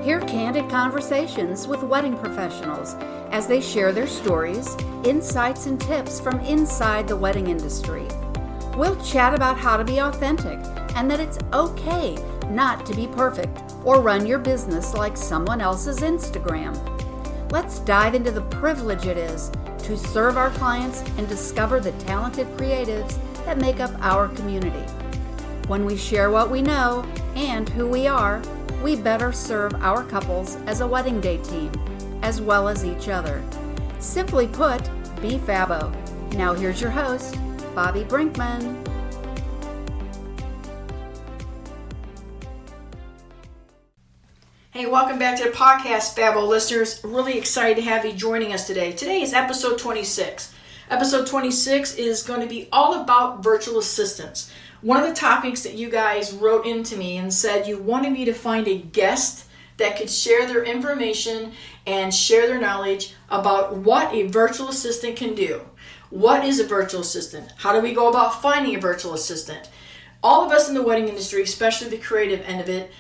Hear candid conversations with wedding professionals as they share their stories, insights, and tips from inside the wedding industry. We'll chat about how to be authentic and that it's okay not to be perfect or run your business like someone else's Instagram. Let's dive into the privilege it is to serve our clients and discover the talented creatives that make up our community. When we share what we know and who we are, we better serve our couples as a wedding day team, as well as each other. Simply put, be Fabo. Now here's your host, Bobby Brinkman. Hey, welcome back to the podcast, Fabo listeners. Really excited to have you joining us today. Today is episode 26. Episode 26 is going to be all about virtual assistants. One of the topics that you guys wrote into me and said you wanted me to find a guest that could share their information and share their knowledge about what a virtual assistant can do. What is a virtual assistant? How do we go about finding a virtual assistant? All of us in the wedding industry, especially the creative end of it,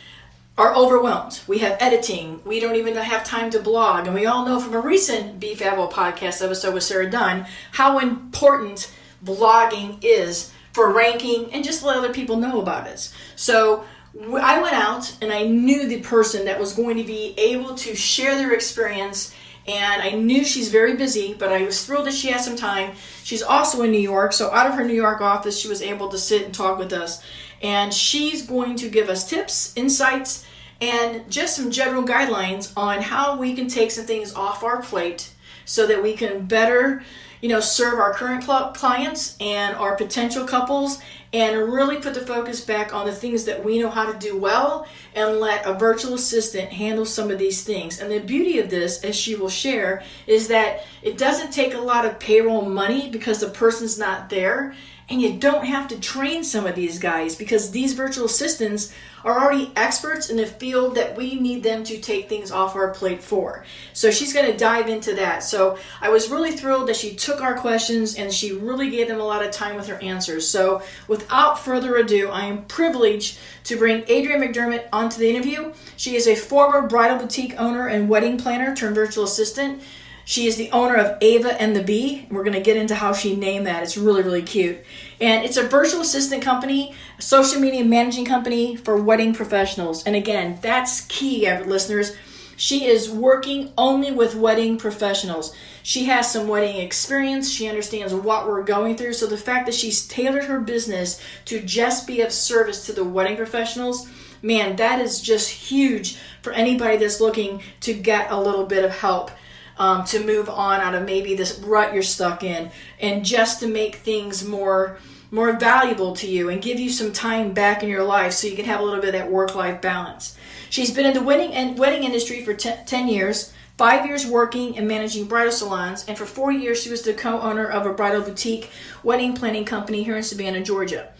are overwhelmed. We have editing. We don't even have time to blog. And we all know from a recent BFABO podcast episode with Sarah Dunn how important blogging is for ranking and just let other people know about it. So I went out and I knew the person that was going to be able to share their experience, and I knew she's very busy, but I was thrilled that she had some time. She's also in New York, so out of her New York office, she was able to sit and talk with us. And she's going to give us tips, insights, and just some general guidelines on how we can take some things off our plate so that we can better, serve our current clients and our potential couples, and really put the focus back on the things that we know how to do well and let a virtual assistant handle some of these things. And the beauty of this, as she will share, is that it doesn't take a lot of payroll money because the person's not there. And you don't have to train some of these guys because these virtual assistants are already experts in the field that we need them to take things off our plate for. So she's going to dive into that. So I was really thrilled that she took our questions and she really gave them a lot of time with her answers. So without further ado, I am privileged to bring Adrienna McDermott onto the interview. She is a former bridal boutique owner and wedding planner turned virtual assistant. She is the owner of Ava and the Bee. We're going to get into how she named that. It's really, really cute. And it's a virtual assistant company, a social media managing company for wedding professionals. And again, that's key, listeners. She is working only with wedding professionals. She has some wedding experience. She understands what we're going through. So the fact that she's tailored her business to just be of service to the wedding professionals, man, that is just huge for anybody that's looking to get a little bit of help. To move on out of maybe this rut you're stuck in, and just to make things more valuable to you and give you some time back in your life so you can have a little bit of that work-life balance. She's been in the wedding industry for 10 years, 5 years working and managing bridal salons, and for 4 years she was the co-owner of a bridal boutique wedding planning company here in Savannah, Georgia.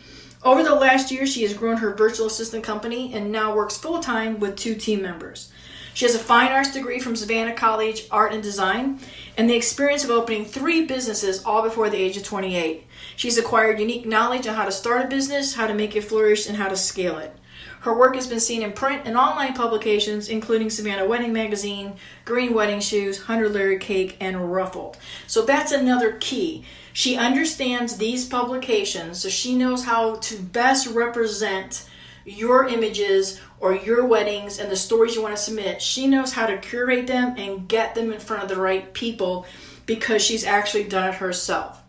Over the last year, she has grown her virtual assistant company and now works full-time with 2 team members. She has a fine arts degree from Savannah College, Art and Design, and the experience of opening 3 businesses all before the age of 28. She's acquired unique knowledge on how to start a business, how to make it flourish, and how to scale it. Her work has been seen in print and online publications, including Savannah Weddings Magazine, Green Wedding Shoes, 100 Layer Cake and Ruffled. So that's another key. She understands these publications, so she knows how to best represent your images or your weddings and the stories you want to submit. She knows how to curate them and get them in front of the right people because she's actually done it herself.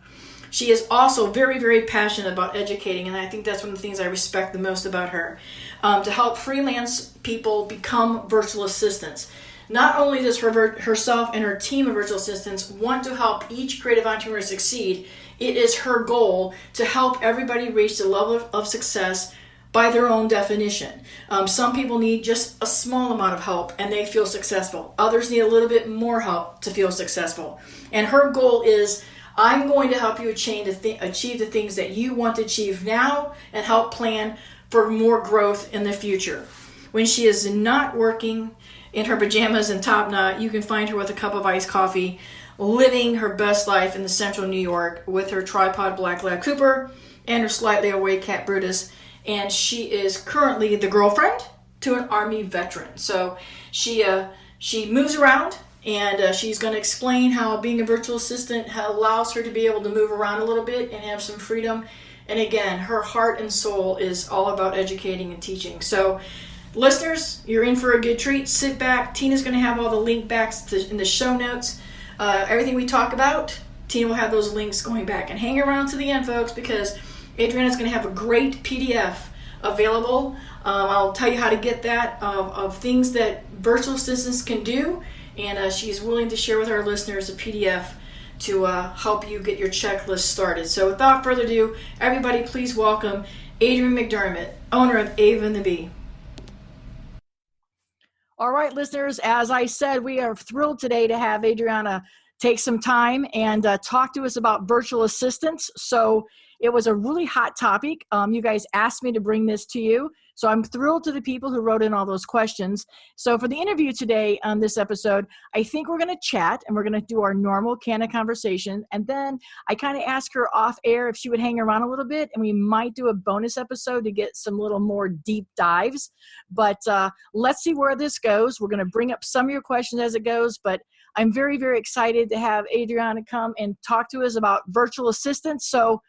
She is also very, very passionate about educating, and I think that's one of the things I respect the most about her, to help freelance people become virtual assistants. Not only does herself and her team of virtual assistants want to help each creative entrepreneur succeed, it is her goal to help everybody reach the level of success by their own definition. Some people need just a small amount of help and they feel successful. Others need a little bit more help to feel successful. And her goal is, I'm going to help you achieve the things that you want to achieve now and help plan for more growth in the future. When she is not working in her pajamas and top knot, you can find her with a cup of iced coffee, living her best life in the central New York with her tripawd black lab Cooper and her slightly overweight cat Brutus. And she is currently the girlfriend, to an Army veteran. So she moves around, and she's going to explain how being a virtual assistant allows her to be able to move around a little bit and have some freedom. And again, her heart and soul is all about educating and teaching. So listeners, you're in for a good treat. Sit back. Tina's going to have all the link backs in the show notes. Everything we talk about, Tina will have those links going back. And hang around to the end, folks, because Adrienna's going to have a great PDF available. I'll tell you how to get that, of things that virtual assistants can do. And she's willing to share with our listeners a PDF to help you get your checklist started. So without further ado, everybody please welcome Adrienne McDermott, owner of Ava and the Bee. All right, listeners, as I said, we are thrilled today to have Adrienna take some time and talk to us about virtual assistants. So it was a really hot topic. You guys asked me to bring this to you. So I'm thrilled to the people who wrote in all those questions. So for the interview today on this episode, I think we're going to chat and we're going to do our normal candid conversation. And then I kind of asked her off air if she would hang around a little bit, and we might do a bonus episode to get some little more deep dives. But let's see where this goes. We're going to bring up some of your questions as it goes, but I'm very, very excited to have Adrienna come and talk to us about virtual assistants. So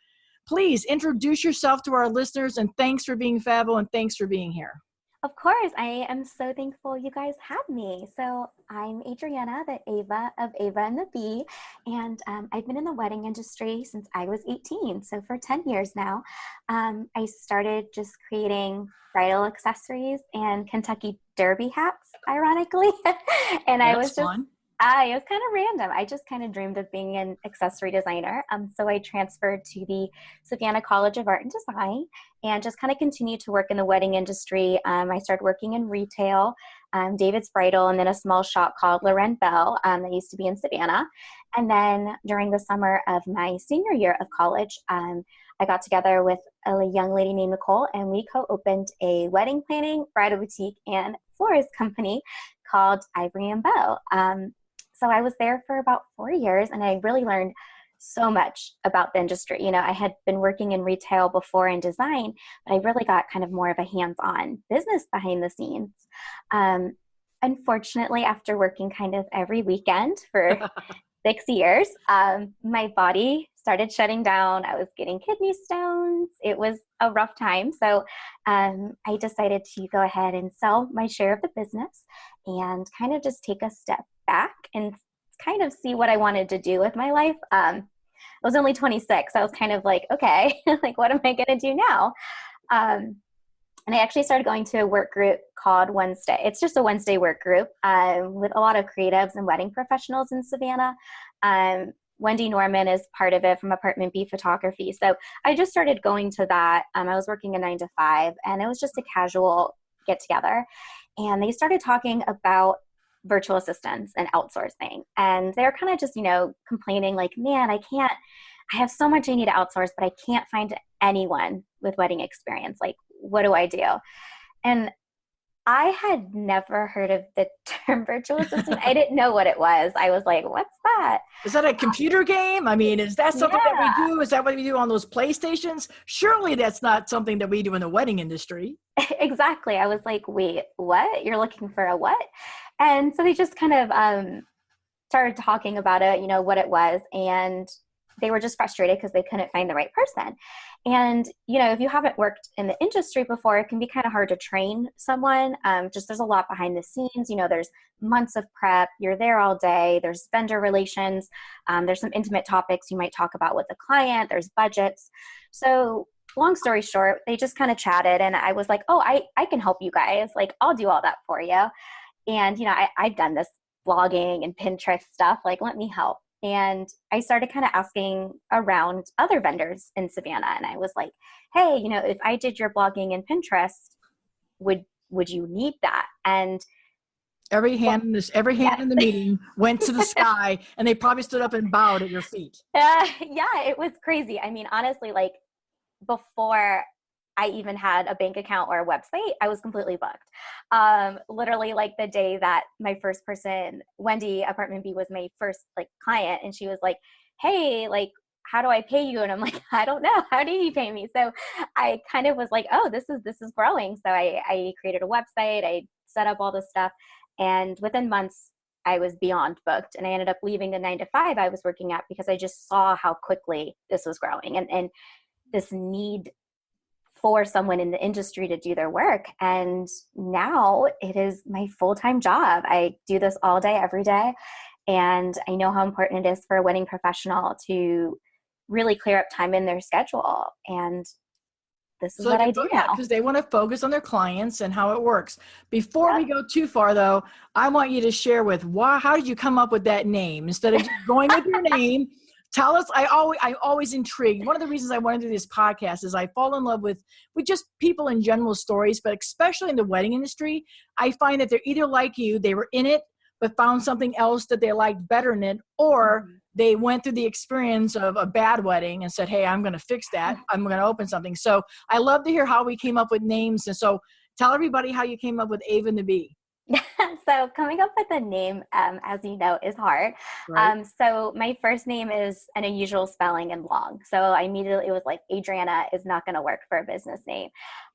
please introduce yourself to our listeners, and thanks for being Fabo, and thanks for being here. Of course, I am so thankful you guys have me. So I'm Adrienna, the Ava of Ava and the Bee, and I've been in the wedding industry since I was 18, so for 10 years now. I started just creating bridal accessories and Kentucky Derby hats, ironically, and That's I was just fun. it was kind of random. I just kind of dreamed of being an accessory designer. So I transferred to the Savannah College of Art and Design and just kind of continued to work in the wedding industry. I started working in retail, David's Bridal, and then a small shop called Layer Beau that used to be in Savannah. And then during the summer of my senior year of college, I got together with a young lady named Nicole, and we co-opened a wedding planning, bridal boutique, and florist company called Ivory Beau. So I was there for about 4 years, and I really learned so much about the industry. You know, I had been working in retail before in design, but I really got kind of more of a hands-on business behind the scenes. Unfortunately, after working kind of every weekend for 6 years, my body started shutting down. I was getting kidney stones. It was a rough time. So I decided to go ahead and sell my share of the business and kind of just take a step back and kind of see what I wanted to do with my life. I was only 26. So I was kind of like, okay, like, what am I going to do now? And I actually started going to a work group called Wednesday. It's just a Wednesday work group with a lot of creatives and wedding professionals in Savannah. Wendy Norman is part of it from Apartment B Photography. So I just started going to that. I was working a 9 to 5, and it was just a casual get together. And they started talking about virtual assistants and outsourcing. And they're kind of just, complaining like, man, I have so much I need to outsource, but I can't find anyone with wedding experience. Like, what do I do? And I had never heard of the term virtual assistant. I didn't know what it was. I was like, what's that? Is that a computer game? I mean, is that something that we do? Is that what we do on those PlayStations? Surely that's not something that we do in the wedding industry. Exactly. I was like, wait, what? You're looking for a what? And so they just kind of started talking about it, what it was. And they were just frustrated because they couldn't find the right person. And, if you haven't worked in the industry before, it can be kind of hard to train someone. There's a lot behind the scenes. There's months of prep. You're there all day. There's vendor relations. There's some intimate topics you might talk about with the client. There's budgets. So long story short, they just kind of chatted, and I was like, oh, I can help you guys. Like, I'll do all that for you. And, I've done this blogging and Pinterest stuff. Like, let me help. And I started kind of asking around other vendors in Savannah. And I was like, hey, if I did your blogging and Pinterest, would you need that? And every hand in the meeting went to the sky, and they probably stood up and bowed at your feet. Yeah, it was crazy. I mean, honestly, like, before I even had a bank account or a website, I was completely booked. Literally, like, the day that my first person, Wendy, Apartment B, was my first client, and she was like, hey, like, how do I pay you? And I'm like, I don't know. How do you pay me? So I kind of was like, oh, this is growing. So I created a website. I set up all this stuff. And within months, I was beyond booked. And I ended up leaving the 9 to 5 I was working at because I just saw how quickly this was growing and this need for someone in the industry to do their work. And now it is my full-time job. I do this all day, every day. And I know how important it is for a wedding professional to really clear up time in their schedule. And this is what I do now. Because they want to focus on their clients and how it works. Before we go too far, though, I want you to share with how did you come up with that name? Instead of just going with your name, tell us. I always intrigued. One of the reasons I wanted to do this podcast is I fall in love with just people in general stories, but especially in the wedding industry, I find that they're either like you, they were in it, but found something else that they liked better in it, or they went through the experience of a bad wedding and said, hey, I'm going to fix that. I'm going to open something. So I love to hear how we came up with names. And so tell everybody how you came up with Ava and the Bee. So coming up with a name, as you know, is hard. Right. So my first name is an unusual spelling and long. So I immediately was like, Adrienna is not going to work for a business name.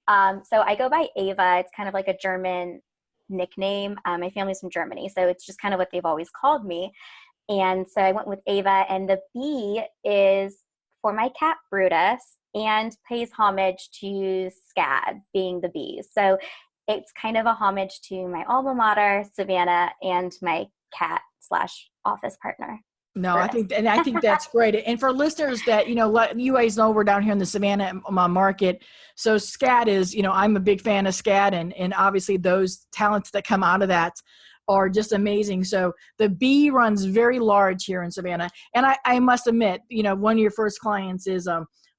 So I go by Ava. It's kind of like a German nickname. My family's from Germany, so it's just kind of what they've always called me. And so I went with Ava, and the Bee is for my cat Brutus and pays homage to SCAD being the bees. So it's kind of a homage to my alma mater, Savannah, and my cat / office partner. No, I think that's great. And for listeners that, you guys know we're down here in the Savannah market. So SCAD is, I'm a big fan of SCAD, and obviously those talents that come out of that are just amazing. So the Bee runs very large here in Savannah. And I must admit, one of your first clients is,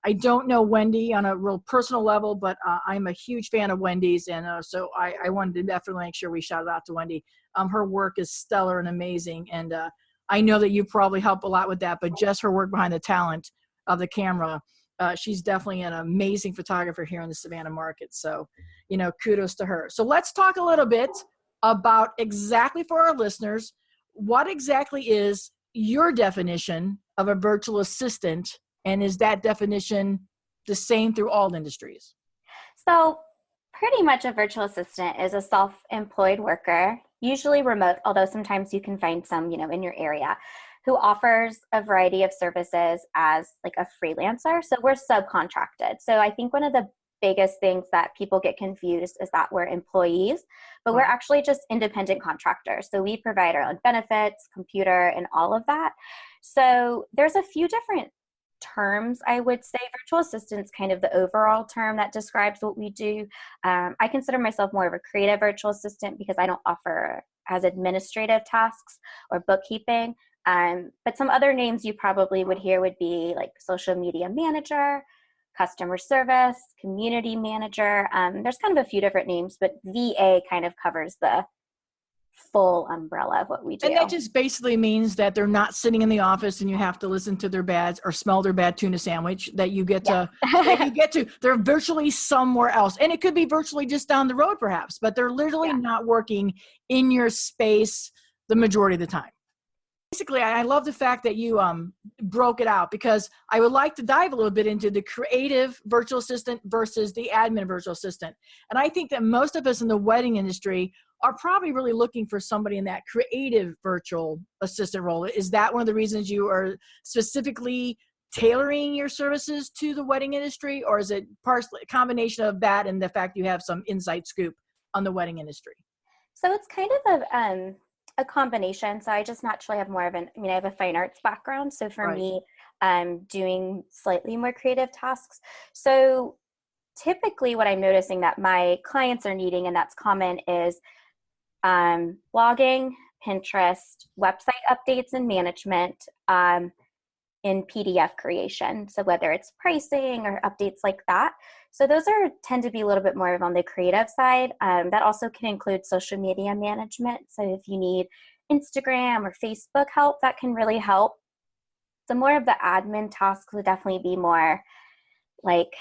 I don't know Wendy on a real personal level, but I'm a huge fan of Wendy's. And so I wanted to definitely make sure we shout out to Wendy. Her work is stellar and amazing. And I know that you probably help a lot with that, but just her work behind the talent of the camera, she's definitely an amazing photographer here in the Savannah market. So, kudos to her. So let's talk a little bit about exactly for our listeners, what exactly is your definition of a virtual assistant, and is that definition the same through all industries? So pretty much a virtual assistant is a self-employed worker, usually remote, although sometimes you can find some, in your area, who offers a variety of services as like a freelancer. So we're subcontracted. So I think one of the biggest things that people get confused is that we're employees, but we're actually just independent contractors. So we provide our own benefits, computer, and all of that. So there's a few different terms, I would say. Virtual assistant's kind of the overall term that describes what we do. I consider myself more of a creative virtual assistant because I don't offer as administrative tasks or bookkeeping. But some other names you probably would hear would be like social media manager, customer service, community manager. There's kind of a few different names, but VA kind of covers the full umbrella of what we do. And that just basically means that they're not sitting in the office and you have to listen to their bad or smell their bad tuna sandwich, that you get to, they're virtually somewhere else. And it could be virtually just down the road perhaps, but they're literally not working in your space the majority of the time. Basically, I love the fact that you broke it out, because I would like to dive a little bit into the creative virtual assistant versus the admin virtual assistant. And I think that most of us in the wedding industry are probably really looking for somebody in that creative virtual assistant role. Is that one of the reasons you are specifically tailoring your services to the wedding industry, or is it partially a combination of that and the fact you have some inside scoop on the wedding industry? So it's kind of a combination. So I just naturally have more of I have a fine arts background. So for me, doing slightly more creative tasks. So typically what I'm noticing that my clients are needing, and that's common, is blogging, Pinterest, website updates and management, in PDF creation. So whether it's pricing or updates like that. So those tend to be a little bit more on the creative side. That also can include social media management. So if you need Instagram or Facebook help, that can really help. So more of the admin tasks would definitely be more like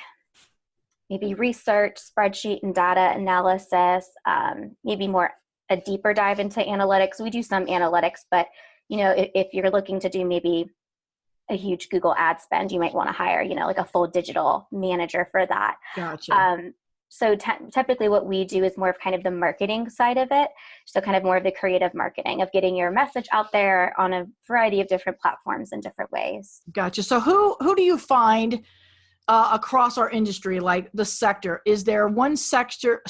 maybe research, spreadsheet and data analysis, maybe more a deeper dive into analytics. We do some analytics, but if you're looking to do maybe a huge Google ad spend, you might want to hire, like a full digital manager for that. Gotcha. So typically what we do is more of kind of the marketing side of it. So kind of more of the creative marketing of getting your message out there on a variety of different platforms in different ways. Gotcha. So who do you find across our industry, like the sector? Is there one sector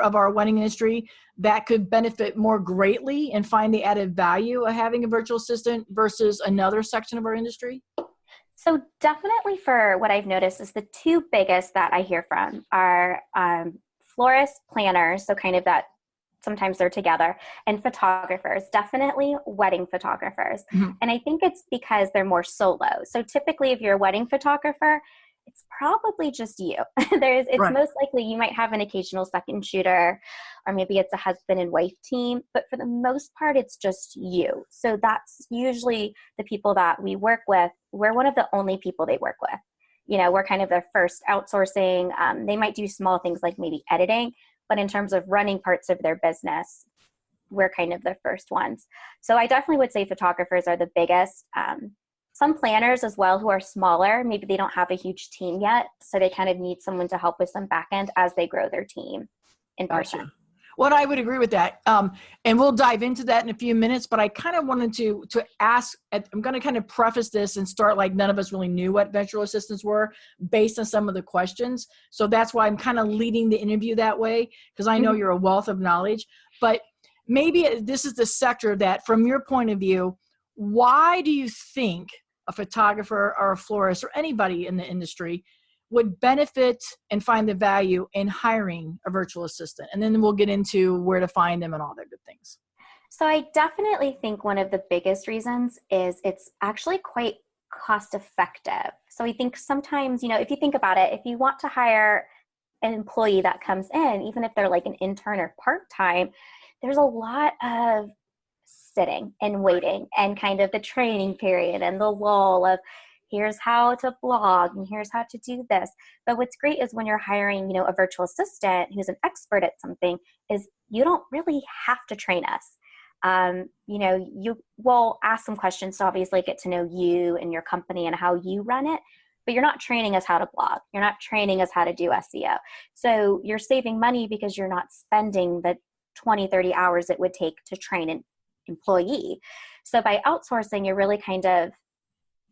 of our wedding industry that could benefit more greatly and find the added value of having a virtual assistant versus another section of our industry? So definitely for what I've noticed is the two biggest that I hear from are florist planners, so kind of that sometimes they're together, and photographers, definitely wedding photographers. Mm-hmm. And I think it's because they're more solo. So typically if you're a wedding photographer, it's probably just you. It's Right. Most likely you might have an occasional second shooter, or maybe it's a husband and wife team, but for the most part, it's just you. So that's usually the people that we work with. We're one of the only people they work with. We're kind of their first outsourcing. They might do small things like maybe editing, but in terms of running parts of their business, we're kind of the first ones. So I definitely would say photographers are the biggest. Some planners as well who are smaller, maybe they don't have a huge team yet, so they kind of need someone to help with some back end as they grow their team in person. Gotcha. Well, I would agree with that. And we'll dive into that in a few minutes, but I kind of wanted to ask, I'm going to kind of preface this and start like none of us really knew what virtual assistants were based on some of the questions. So that's why I'm kind of leading the interview that way, because I know you're a wealth of knowledge. But maybe this is the sector that, from your point of view, why do you think a photographer or a florist or anybody in the industry would benefit and find the value in hiring a virtual assistant? And then we'll get into where to find them and all that good things. So I definitely think one of the biggest reasons is it's actually quite cost effective. So I think sometimes, if you think about it, if you want to hire an employee that comes in, even if they're like an intern or part-time, there's a lot of sitting and waiting and kind of the training period and the lull of here's how to blog and here's how to do this. But what's great is when you're hiring, a virtual assistant who's an expert at something, is you don't really have to train us. You will ask some questions to obviously get to know you and your company and how you run it, but you're not training us how to blog. You're not training us how to do SEO. So you're saving money because you're not spending the 20, 30 hours it would take to train an employee. So by outsourcing, you're really kind of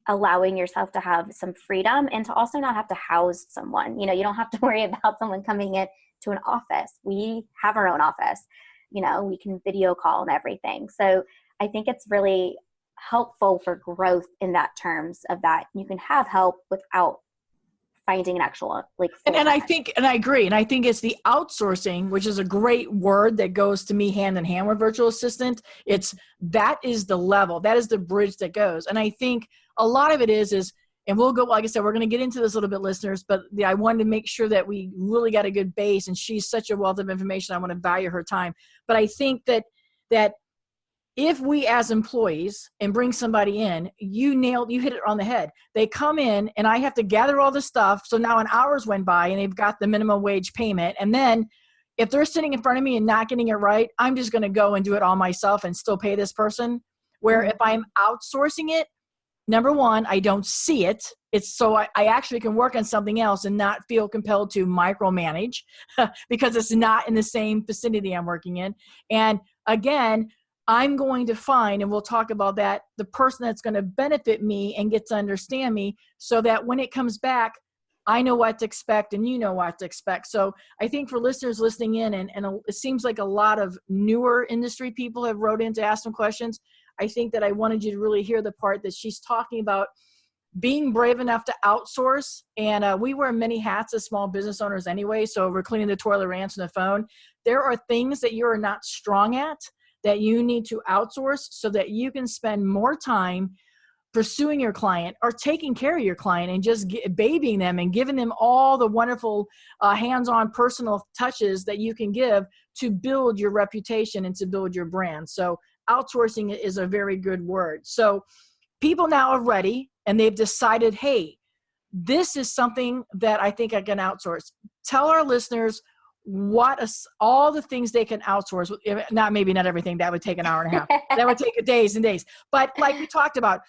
allowing yourself to have some freedom and to also not have to house someone. You don't have to worry about someone coming in to an office. We have our own office. We can video call and everything. So I think it's really helpful for growth in that terms of that you can have help without finding an actual and I think, and I agree. And I think it's the outsourcing, which is a great word that goes to me hand in hand with virtual assistant. That is the level, that is the bridge that goes. And I think a lot of it is, and we'll go, like I said, we're going to get into this a little bit, listeners, but I wanted to make sure that we really got a good base, and she's such a wealth of information. I want to value her time. But I think that if we as employees and bring somebody in, you hit it on the head. They come in and I have to gather all the stuff. So now an hour's went by and they've got the minimum wage payment. And then if they're sitting in front of me and not getting it right, I'm just going to go and do it all myself and still pay this person. Where if I'm outsourcing it, number one, I don't see it. It's so I actually can work on something else and not feel compelled to micromanage because it's not in the same vicinity I'm working in. And again, I'm going to find, and we'll talk about that, the person that's going to benefit me and get to understand me so that when it comes back, I know what to expect and you know what to expect. So I think for listeners listening in, and it seems like a lot of newer industry people have wrote in to ask some questions. I think that I wanted you to really hear the part that she's talking about being brave enough to outsource. And we wear many hats as small business owners anyway. So we're cleaning the toilet or answering the phone. There are things that you are not strong at that you need to outsource so that you can spend more time pursuing your client or taking care of your client and just babying them and giving them all the wonderful hands-on personal touches that you can give to build your reputation and to build your brand. So outsourcing is a very good word. So people now are ready and they've decided, hey, this is something that I think I can outsource. Tell our listeners all the things they can outsource. Maybe not everything. That would take an hour and a half. That would take days and days. But like we talked about,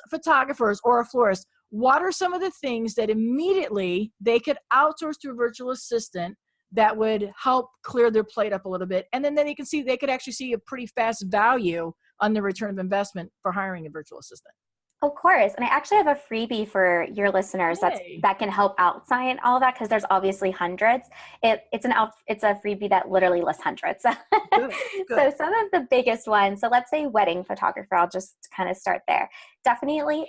photographers or a florist, what are some of the things that immediately they could outsource to a virtual assistant that would help clear their plate up a little bit? And then they could actually see a pretty fast value on the return of investment for hiring a virtual assistant. Of course. And I actually have a freebie for your listeners that can help outsign all of that, because there's obviously hundreds. It's a freebie that literally lists hundreds. Good. So some of the biggest ones, so let's say wedding photographer, I'll just kind of start there. Definitely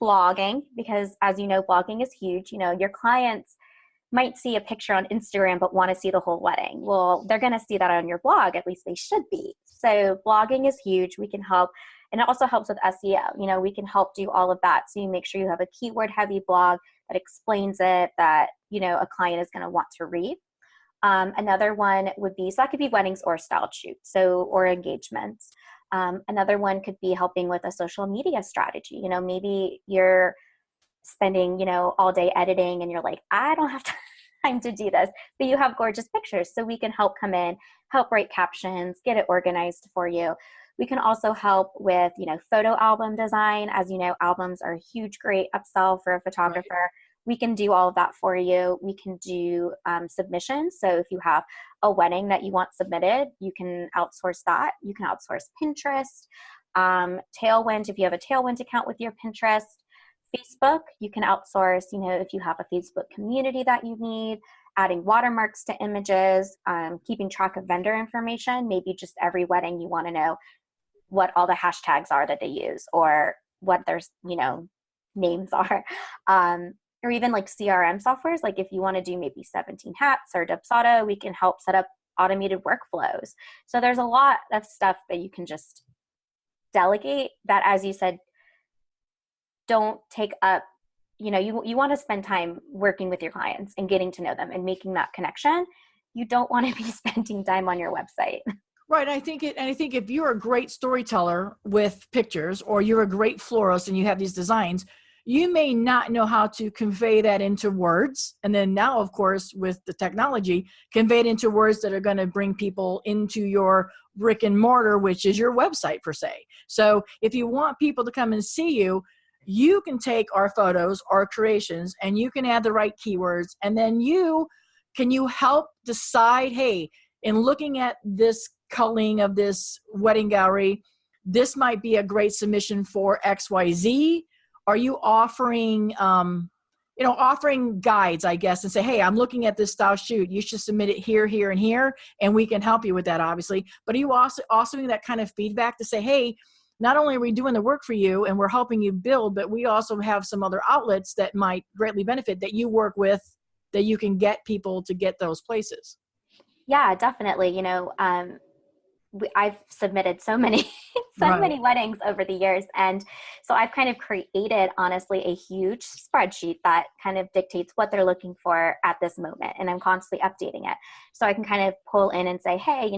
blogging, because as you know, blogging is huge. Your clients might see a picture on Instagram but want to see the whole wedding. Well, they're going to see that on your blog. At least they should be. So blogging is huge. We can help. And it also helps with SEO. We can help do all of that. So you make sure you have a keyword heavy blog that explains it, that, a client is going to want to read. Another one would be, so that could be weddings or style shoots, or engagements. Another one could be helping with a social media strategy. Maybe you're spending, all day editing and you're like, I don't have time to do this, but you have gorgeous pictures. So we can help come in, help write captions, get it organized for you. We can also help with, photo album design. As you know, albums are a huge, great upsell for a photographer. Right. We can do all of that for you. We can do submissions. So if you have a wedding that you want submitted, you can outsource that. You can outsource Pinterest. Tailwind, if you have a Tailwind account with your Pinterest. Facebook, you can outsource, if you have a Facebook community that you need, adding watermarks to images, keeping track of vendor information. Maybe just every wedding you want to know what all the hashtags are that they use, or what their, names are. Or even like CRM softwares. Like if you want to do maybe 17 Hats or Dubsado, we can help set up automated workflows. So there's a lot of stuff that you can just delegate that, as you said, don't take up, you want to spend time working with your clients and getting to know them and making that connection. You don't want to be spending time on your website. Right. I think if you're a great storyteller with pictures, or you're a great florist and you have these designs, you may not know how to convey that into words. And then now, of course, with the technology, convey it into words that are going to bring people into your brick and mortar, which is your website per se. So if you want people to come and see you, you can take our photos, our creations, and you can add the right keywords. And then you help decide, hey, in looking at this culling of this wedding gallery, this might be a great submission for XYZ. Are you offering, offering guides, I guess, and say, hey, I'm looking at this style shoot. You should submit it here, here, and here. And we can help you with that, obviously. But are you also doing that kind of feedback to say, hey, not only are we doing the work for you and we're helping you build, but we also have some other outlets that might greatly benefit that you work with, that you can get people to get those places? Yeah, definitely. I've submitted so many many weddings over the years. And so I've kind of created, honestly, a huge spreadsheet that kind of dictates what they're looking for at this moment. And I'm constantly updating it. So I can kind of pull in and say, hey,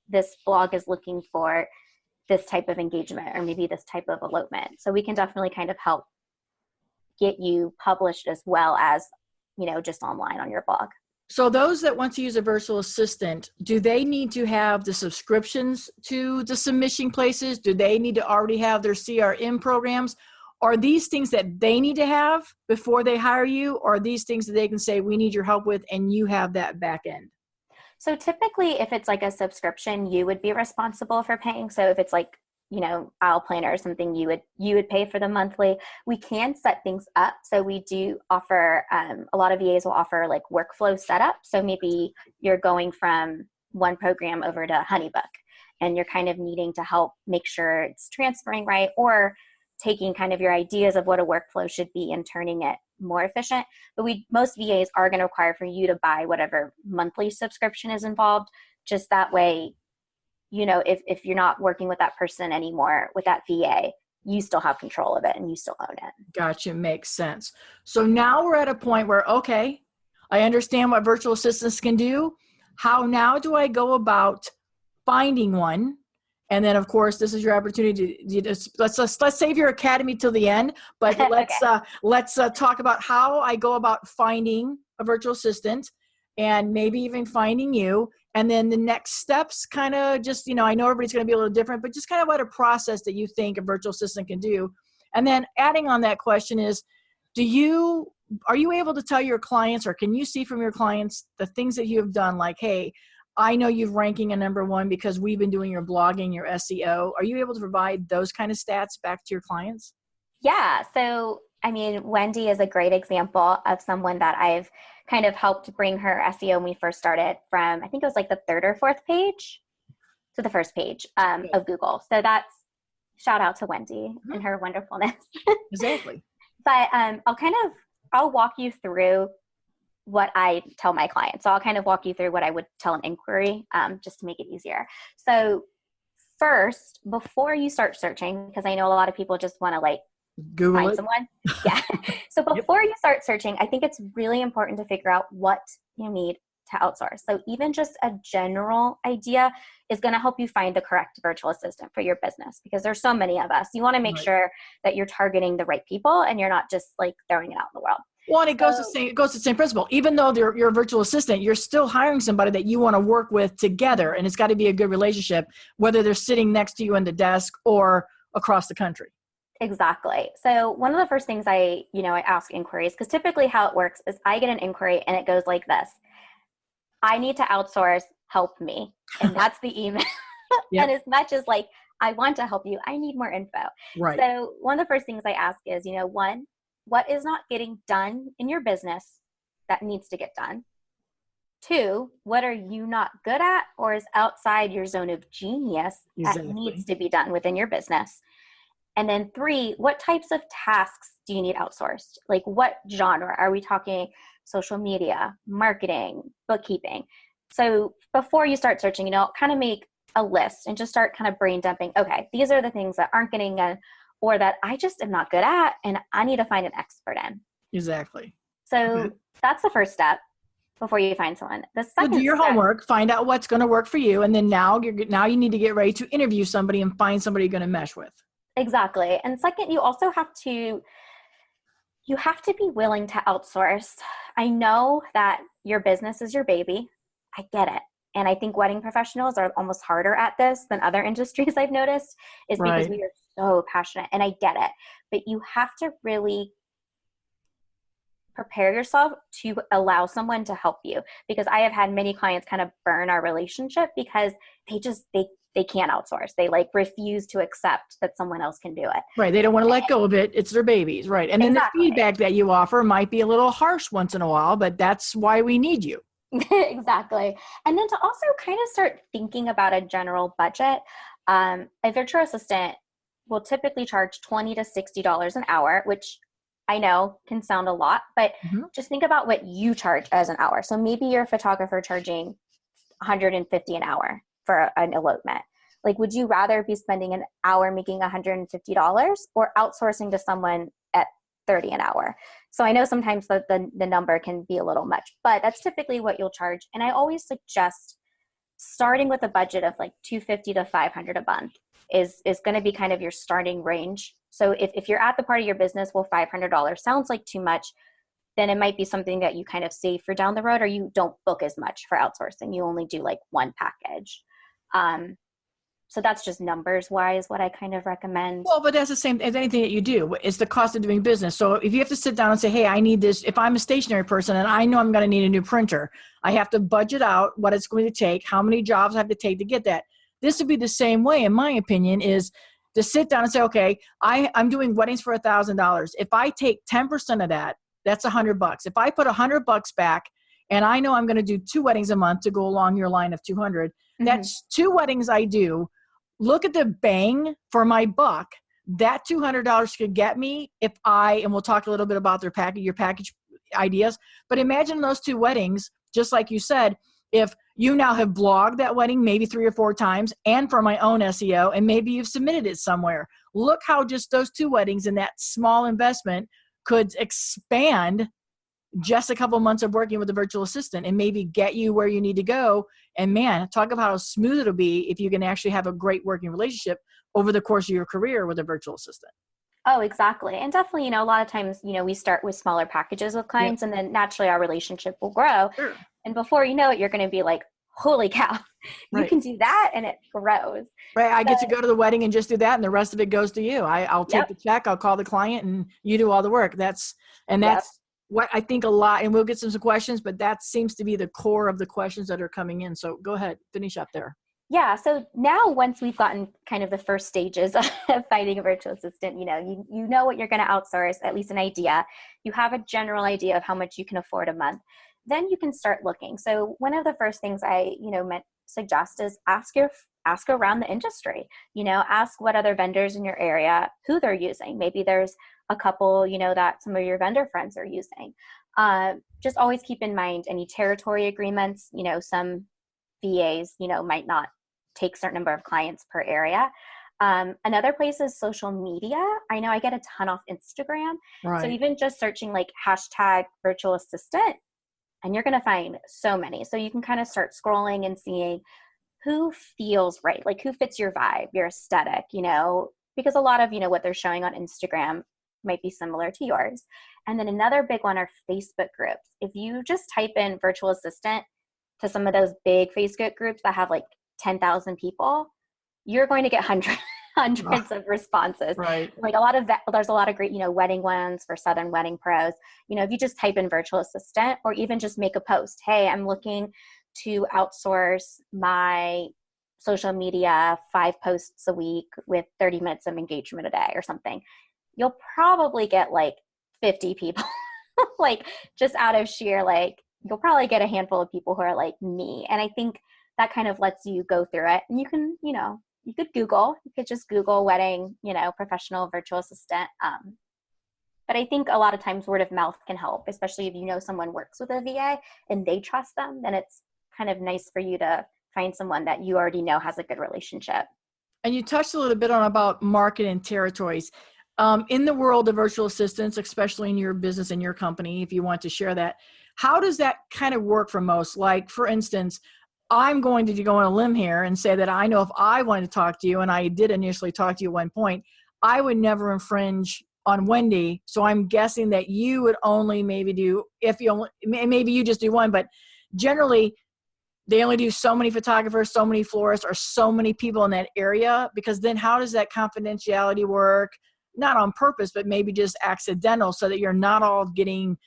this blog is looking for this type of engagement, or maybe this type of elopement. So we can definitely kind of help get you published as well as, just online on your blog. So those that want to use a virtual assistant, do they need to have the subscriptions to the submission places? Do they need to already have their CRM programs? Are these things that they need to have before they hire you? Or are these things that they can say, we need your help with, and you have that back end? So typically, if it's like a subscription, you would be responsible for paying. So if it's like, aisle planner or something, you would pay for the monthly. We can set things up. So we do offer, a lot of VAs will offer like workflow setup. So maybe you're going from one program over to Honeybook, and you're kind of needing to help make sure it's transferring right, or taking kind of your ideas of what a workflow should be and turning it more efficient. But most VAs are going to require for you to buy whatever monthly subscription is involved. Just that way, if you're not working with that person anymore, with that VA, you still have control of it and you still own it. Gotcha. Makes sense. So now we're at a point where, okay, I understand what virtual assistants can do. How now do I go about finding one? And then, of course, this is your opportunity to let's save your academy till the end. But let's talk about how I go about finding a virtual assistant, and maybe even finding you. And then the next steps kind of just, I know everybody's going to be a little different, but just kind of what a process that you think a virtual assistant can do. And then adding on that question is, are you able to tell your clients, or can you see from your clients the things that you have done? Like, hey, I know you're ranking a number one because we've been doing your blogging, your SEO. Are you able to provide those kind of stats back to your clients? Yeah. So, Wendy is a great example of someone that I've kind of helped bring her SEO when we first started from, I think it was like the third or fourth page to the first page of Google. So that's shout out to Wendy and her wonderfulness. Exactly. But I'll walk you through what I tell my clients. So I'll kind of walk you through what I would tell an inquiry just to make it easier. So first, before you start searching, because I know a lot of people just want to Google find it. someone. Yeah. So before you start searching, I think it's really important to figure out what you need to outsource. So even just a general idea is going to help you find the correct virtual assistant for your business, because there's so many of us. You want to make sure that you're targeting the right people and you're not just throwing it out in the world. Well, and it goes to the same principle. Even though you're a virtual assistant, you're still hiring somebody that you want to work with together, and it's got to be a good relationship, whether they're sitting next to you in the desk or across the country. Exactly. So one of the first things I ask inquiries, because typically how it works is I get an inquiry and it goes like this: I need to outsource, help me. And that's the email. Yep. And as much as I want to help you, I need more info. Right. So one of the first things I ask is, one, what is not getting done in your business that needs to get done? Two, what are you not good at or is outside your zone of genius that needs to be done within your business? And then three, what types of tasks do you need outsourced? Like what genre? Are we talking social media, marketing, bookkeeping? So before you start searching, kind of make a list and just start kind of brain dumping. Okay, these are the things that aren't getting done or that I just am not good at and I need to find an expert in. Exactly. So that's the first step before you find someone. The second do your homework, find out what's going to work for you. And then now you need to get ready to interview somebody and find somebody you're going to mesh with. Exactly. And second, you also have to be willing to outsource. I know that your business is your baby. I get it. And I think wedding professionals are almost harder at this than other industries I've noticed, is because we are so passionate, and I get it. But you have to really prepare yourself to allow someone to help you, because I have had many clients kind of burn our relationship because they can't outsource. They refuse to accept that someone else can do it. Right. They don't want to let go of it. It's their babies. Right. And then the feedback that you offer might be a little harsh once in a while, but that's why we need you. Exactly. And then to also kind of start thinking about a general budget. A virtual assistant will typically charge $20 to $60 an hour, which I know can sound a lot, but just think about what you charge as an hour. So maybe you're a photographer charging $150 an hour for an elopement. Would you rather be spending an hour making $150 or outsourcing to someone at $30 an hour? So I know sometimes the number can be a little much, but that's typically what you'll charge. And I always suggest starting with a budget of $250 to $500 a month is going to be kind of your starting range. So if you're at the part of your business, well, $500 sounds like too much, then it might be something that you kind of save for down the road, or you don't book as much for outsourcing. You only do one package. So that's just numbers wise what I kind of recommend. Well, but that's the same as anything that you do. It's the cost of doing business. So if you have to sit down and say, hey, I need this, if I'm a stationary person and I know I'm going to need a new printer, I have to budget out what it's going to take, how many jobs I have to take to get that. This would be the same way, in my opinion, is to sit down and say, okay, I'm doing weddings for $1,000. If I take 10% of that, that's $100. If I put $100 back and I know I'm going to do 2 weddings a month to go along your line of 200, that's 2 weddings I do. Look at the bang for my buck. That $200 could get me and we'll talk a little bit about your package ideas, but imagine those 2 weddings, just like you said, if you now have blogged that wedding maybe 3 or 4 times and for my own SEO, and maybe you've submitted it somewhere. Look how just those 2 weddings and that small investment could expand just a couple months of working with a virtual assistant and maybe get you where you need to go. And man, talk about how smooth it'll be if you can actually have a great working relationship over the course of your career with a virtual assistant. Oh, exactly. And definitely, a lot of times, we start with smaller packages with Yep. clients and then naturally our relationship will grow. Sure. And before you know it, you're going to be like, holy cow, you Right. can do that. And it grows. Right. I So, get to go to the wedding and just do that. And the rest of it goes to you. I'll take yep, the check. I'll call the client and you do all the work. That's yep. what I think a lot, and we'll get some questions, but that seems to be the core of the questions that are coming in. So go ahead, finish up there. Yeah. So now once we've gotten kind of the first stages of finding a virtual assistant, you know what you're going to outsource, at least an idea. You have a general idea of how much you can afford a month. Then you can start looking. So one of the first things I, suggest is ask around the industry, ask what other vendors in your area, who they're using. Maybe there's a couple, that some of your vendor friends are using. Just always keep in mind any territory agreements, some VAs, might not take a certain number of clients per area. Another place is social media. I know I get a ton off Instagram. Right. So even just searching like hashtag virtual assistant, and you're going to find so many. So you can kind of start scrolling and seeing who feels right, like who fits your vibe, your aesthetic, because a lot of, what they're showing on Instagram might be similar to yours. And then another big one are Facebook groups. If you just type in virtual assistant to some of those big Facebook groups that have like 10,000 people, you're going to get hundreds of responses. Right. Like there's a lot of great, wedding ones for Southern Wedding Pros. If you just type in virtual assistant or even just make a post, hey, I'm looking to outsource my social media 5 posts a week with 30 minutes of engagement a day or something, you'll probably get like 50 people, like just out of sheer, like you'll probably get a handful of people who are like me. And I think that kind of lets you go through it. And you can, you could just Google wedding, professional virtual assistant. But I think a lot of times word of mouth can help, especially if someone works with a VA and they trust them, then it's kind of nice for you to find someone that you already know has a good relationship. And you touched a little bit on about market and territories. In the world of virtual assistants, especially in your business and your company, if you want to share that, how does that kind of work for most? Like, for instance, I'm going to go on a limb here and say that I know if I wanted to talk to you, and I did initially talk to you at one point, I would never infringe on Wendy. So I'm guessing that you would only maybe do, maybe you just do one, but generally they only do so many photographers, so many florists, or so many people in that area, because then how does that confidentiality work? Not on purpose, but maybe just accidental, so that you're not all getting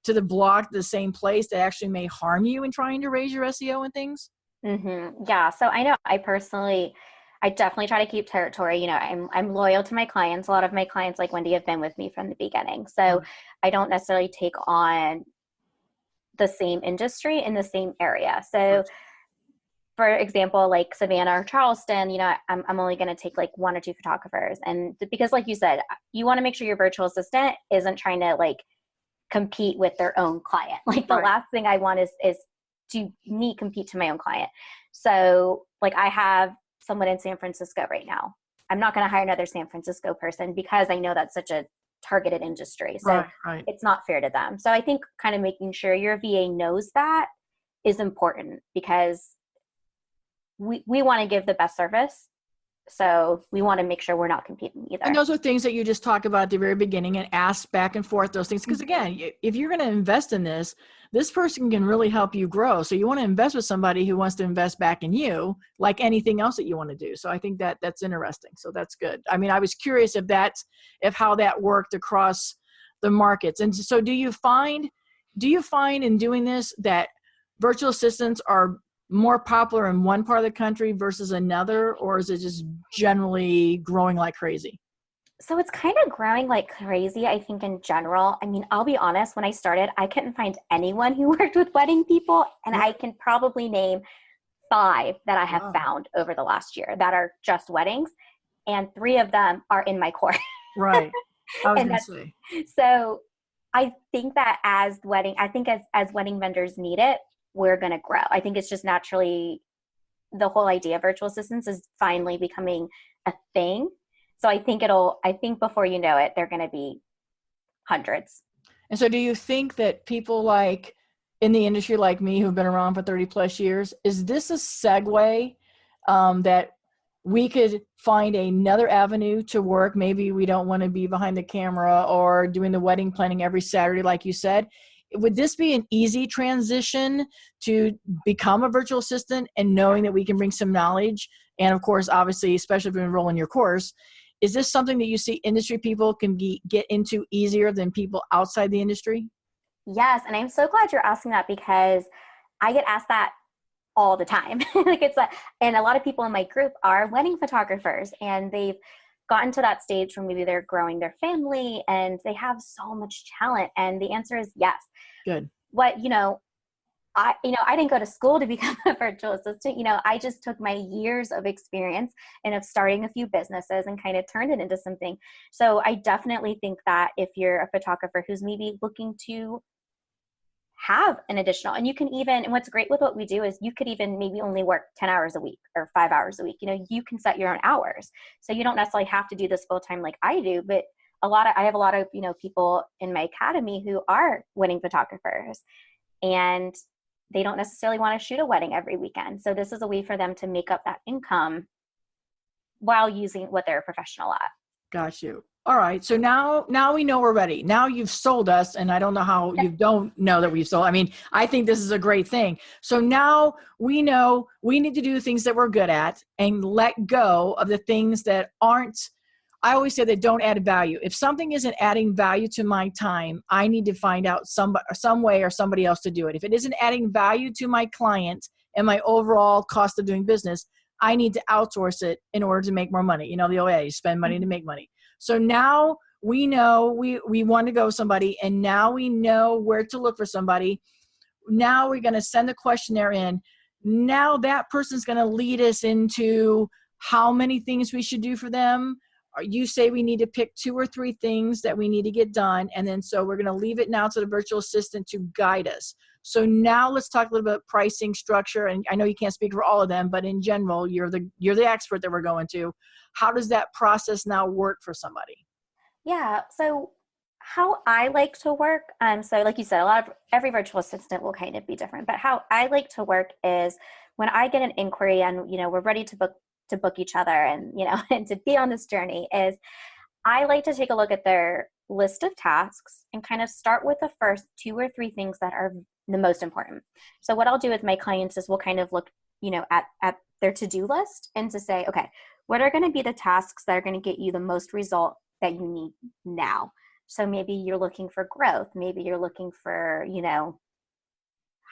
to the block, the same place that actually may harm you in trying to raise your SEO and things? Mm-hmm. Yeah. So I know I definitely try to keep territory. I'm loyal to my clients. A lot of my clients, like Wendy, have been with me from the beginning. So I don't necessarily take on the same industry in the same area. So for example, like Savannah or Charleston, I'm only going to take like 1 or 2 photographers. And because like you said, you want to make sure your virtual assistant isn't trying to like compete with their own client. Like the last thing I want is to me compete to my own client. So like I have someone in San Francisco right now. I'm not going to hire another San Francisco person because I know that's such a targeted industry. So it's not fair to them. So I think kind of making sure your VA knows that is important, because we want to give the best service. So we want to make sure we're not competing either. And those are things that you just talk about at the very beginning and ask back and forth those things. Because again, if you're going to invest in this person can really help you grow. So you want to invest with somebody who wants to invest back in you, like anything else that you want to do. So I think that that's interesting. So that's good. I mean, I was curious if how that worked across the markets. And so do you find in doing this that virtual assistants are more popular in one part of the country versus another, or is it just generally growing like crazy? So it's kind of growing like crazy, I think, in general. I mean, I'll be honest, when I started, I couldn't find anyone who worked with wedding people, and I can probably name 5 that I have found over the last year that are just weddings, and 3 of them are in my court. Right. I was going to say. So I think that as wedding vendors need it, we're going to grow. I think it's just naturally, the whole idea of virtual assistants is finally becoming a thing. So I think before you know it, they're going to be hundreds. And so do you think that people like in the industry like me who've been around for 30 plus years, is this a segue that we could find another avenue to work. Maybe we don't want to be behind the camera or doing the wedding planning every Saturday, like you said. Would this be an easy transition to become a virtual assistant and knowing that we can bring some knowledge? And of course, obviously, especially if you enroll in your course, is this something that you see industry people can get into easier than people outside the industry? Yes. And I'm so glad you're asking that, because I get asked that all the time. And a lot of people in my group are wedding photographers, and they've gotten to that stage where maybe they're growing their family and they have so much talent. And the answer is yes. Good. I didn't go to school to become a virtual assistant. I just took my years of experience and of starting a few businesses and kind of turned it into something. So I definitely think that if you're a photographer who's maybe looking to have an additional, and you can even, and what's great with what we do is you could even maybe only work 10 hours a week or 5 hours a week. You can set your own hours. So you don't necessarily have to do this full time like I do, but I have a lot of, people in my academy who are wedding photographers, and they don't necessarily want to shoot a wedding every weekend. So this is a way for them to make up that income while using what they're a professional at. Got you. All right. So now we know we're ready. Now you've sold us, and I don't know how you don't know that we've sold. I mean, I think this is a great thing. So now we know we need to do the things that we're good at and let go of the things that aren't, I always say, that don't add value. If something isn't adding value to my time, I need to find out some way or somebody else to do it. If it isn't adding value to my client and my overall cost of doing business, I need to outsource it in order to make more money. The old adage, spend money to make money. So now we know we want to go with somebody, and now we know where to look for somebody. Now we're going to send the questionnaire in. Now that person's going to lead us into how many things we should do for them. You say we need to pick 2 or 3 things that we need to get done. And then so we're going to leave it now to the virtual assistant to guide us. So now let's talk a little bit about pricing structure. And I know you can't speak for all of them, but in general, you're the expert that we're going to. How does that process now work for somebody? Yeah. So how I like to work, so like you said, every virtual assistant will kind of be different, but how I like to work is when I get an inquiry and, we're ready to book each other and, and to be on this journey, is I like to take a look at their list of tasks and kind of start with the first 2 or 3 things that are the most important. So what I'll do with my clients is we'll kind of look, at their to-do list and to say, okay, what are going to be the tasks that are going to get you the most result that you need now? So maybe you're looking for growth. Maybe you're looking for,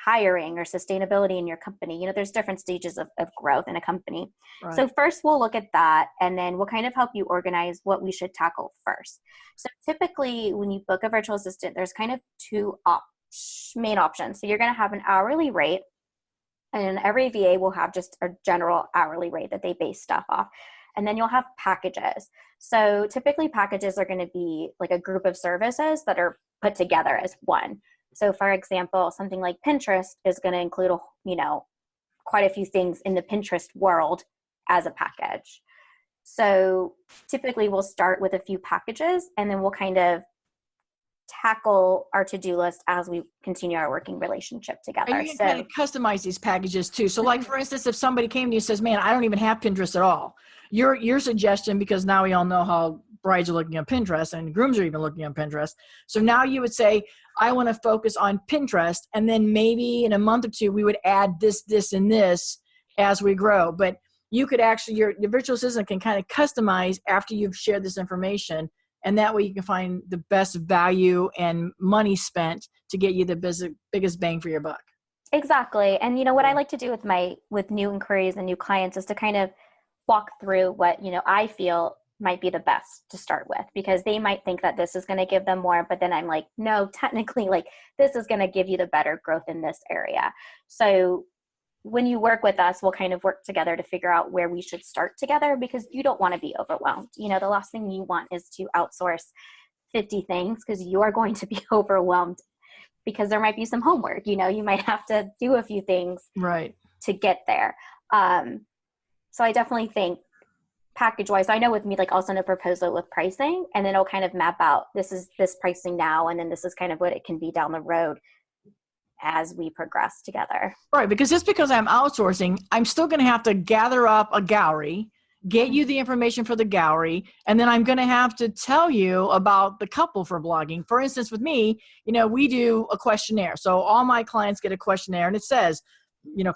hiring or sustainability in your company. There's different stages of growth in a company. Right. So first we'll look at that, and then we'll kind of help you organize what we should tackle first. So typically when you book a virtual assistant, there's kind of 2 main options. So you're going to have an hourly rate, and every VA will have just a general hourly rate that they base stuff off. And then you'll have packages. So typically packages are going to be like a group of services that are put together as one. So for example, something like Pinterest is going to include, quite a few things in the Pinterest world as a package. So typically we'll start with a few packages, and then we'll kind of tackle our to-do list as we continue our working relationship together. And you can kind of customize these packages too. So like, for instance, if somebody came to you and says, man, I don't even have Pinterest at all. Your suggestion, because now we all know how brides are looking on Pinterest and grooms are even looking on Pinterest. So now you would say, I want to focus on Pinterest, and then maybe in a month or 2, we would add this, and this as we grow. But you could actually, your virtual assistant can kind of customize after you've shared this information, and that way you can find the best value and money spent to get you the biggest bang for your buck. Exactly. And what I like to do with new inquiries and new clients is to kind of walk through what, I feel might be the best to start with, because they might think that this is going to give them more, but then I'm like, no, technically, like, this is going to give you the better growth in this area. So when you work with us, we'll kind of work together to figure out where we should start together, because you don't want to be overwhelmed. The last thing you want is to outsource 50 things, because you are going to be overwhelmed, because there might be some homework, you might have to do a few things right to get there. So I definitely think package-wise, I know with me, like, I'll send a proposal with pricing, and then it'll kind of map out, this is this pricing now, and then this is kind of what it can be down the road as we progress together. Right, because just because I'm outsourcing, I'm still going to have to gather up a gallery, get you the information for the gallery, and then I'm going to have to tell you about the couple for blogging. For instance, with me, we do a questionnaire. So all my clients get a questionnaire, and it says,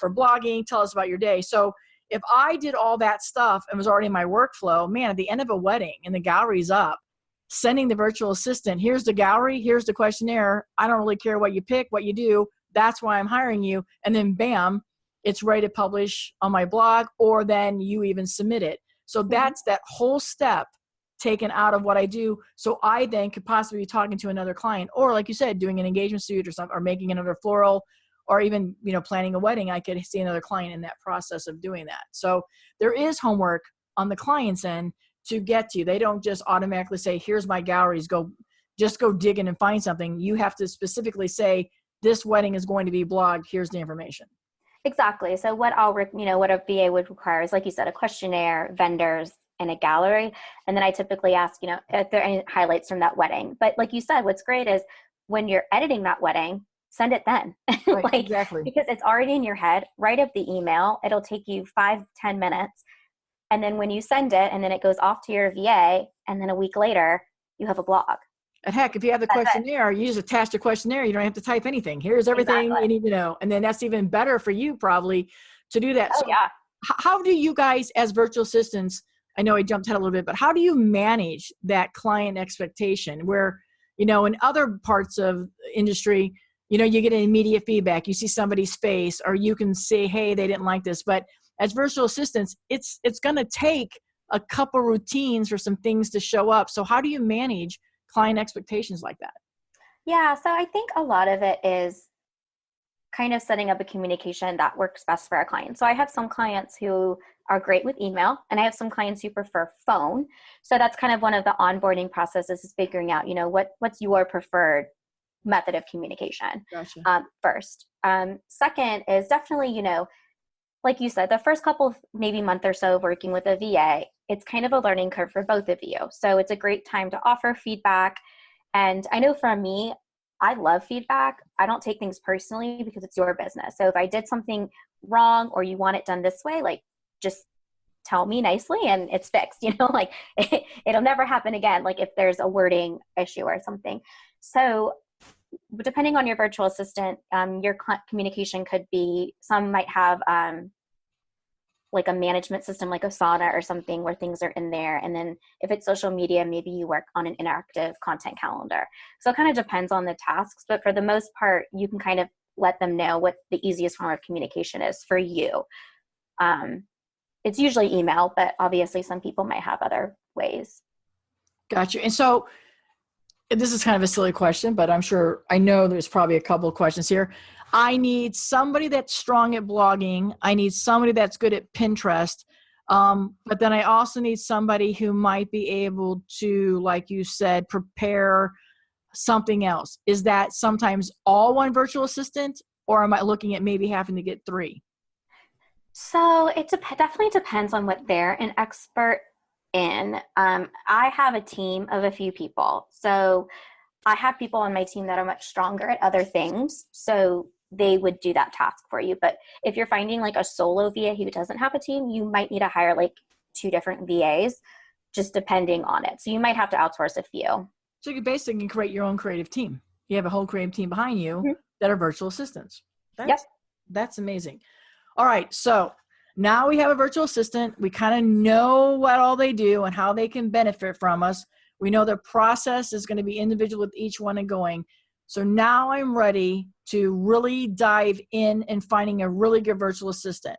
for blogging, tell us about your day. So if I did all that stuff and was already in my workflow, man, at the end of a wedding and the gallery's up, sending the virtual assistant, here's the gallery, here's the questionnaire. I don't really care what you pick, what you do. That's why I'm hiring you. And then bam, it's ready to publish on my blog, or then you even submit it. So that's that whole step taken out of what I do. So I then could possibly be talking to another client, or like you said, doing an engagement suit or something, or making another floral, or even, planning a wedding. I could see another client in that process of doing that. So there is homework on the client's end to get to. They don't just automatically say, here's my galleries, go dig in and find something. You have to specifically say, this wedding is going to be blogged. Here's the information. Exactly. So what what a VA would require is, like you said, a questionnaire, vendors, and a gallery. And then I typically ask, if there are any highlights from that wedding. But like you said, what's great is when you're editing that wedding, send it then. Right, exactly. Because it's already in your head. Write up the email. It'll take you 5-10 minutes. And then when you send it, and then it goes off to your VA, and then a week later, you have a blog. And heck, if you have the questionnaire, you just attach the questionnaire. You don't have to type anything. Here's everything you need to know. And then that's even better for you probably to do that. Oh, so yeah. How do you guys as virtual assistants, I know I jumped ahead a little bit, but how do you manage that client expectation where, in other parts of industry, you get an immediate feedback. You see somebody's face, or you can say, hey, they didn't like this. But as virtual assistants, it's going to take a couple routines for some things to show up. So how do you manage client expectations like that? Yeah, so I think a lot of it is kind of setting up a communication that works best for our clients. So I have some clients who are great with email, and I have some clients who prefer phone. So that's kind of one of the onboarding processes, is figuring out, what's your preferred method of communication. Gotcha. First. Second is definitely, like you said, the first couple, maybe month or so of working with a VA, it's kind of a learning curve for both of you. So it's a great time to offer feedback. And I know for me, I love feedback. I don't take things personally because it's your business. So if I did something wrong, or you want it done this way, just tell me nicely and it's fixed, it'll never happen again. Like if there's a wording issue or something. So depending on your virtual assistant, your communication could be, some might have like a management system, like Asana or something, where things are in there. And then if it's social media, maybe you work on an interactive content calendar. So it kind of depends on the tasks, but for the most part, you can kind of let them know what the easiest form of communication is for you. It's usually email, but obviously some people might have other ways. Gotcha. And so this is kind of a silly question, but I know there's probably a couple of questions here. I need somebody that's strong at blogging. I need somebody that's good at Pinterest. But then I also need somebody who might be able to, like you said, prepare something else. Is that sometimes all one virtual assistant, or am I looking at maybe having to get 3? So it definitely depends on what they're an expert in. I have a team of a few people. So I have people on my team that are much stronger at other things. So they would do that task for you. But if you're finding like a solo VA who doesn't have a team, you might need to hire like 2 different VAs, just depending on it. So you might have to outsource a few. So you basically can create your own creative team. You have a whole creative team behind you that are virtual assistants. That's amazing. All right. So now we have a virtual assistant. We kind of know what all they do and how they can benefit from us. We know their process is going to be individual with each one and going. So now I'm ready to really dive in and finding a really good virtual assistant.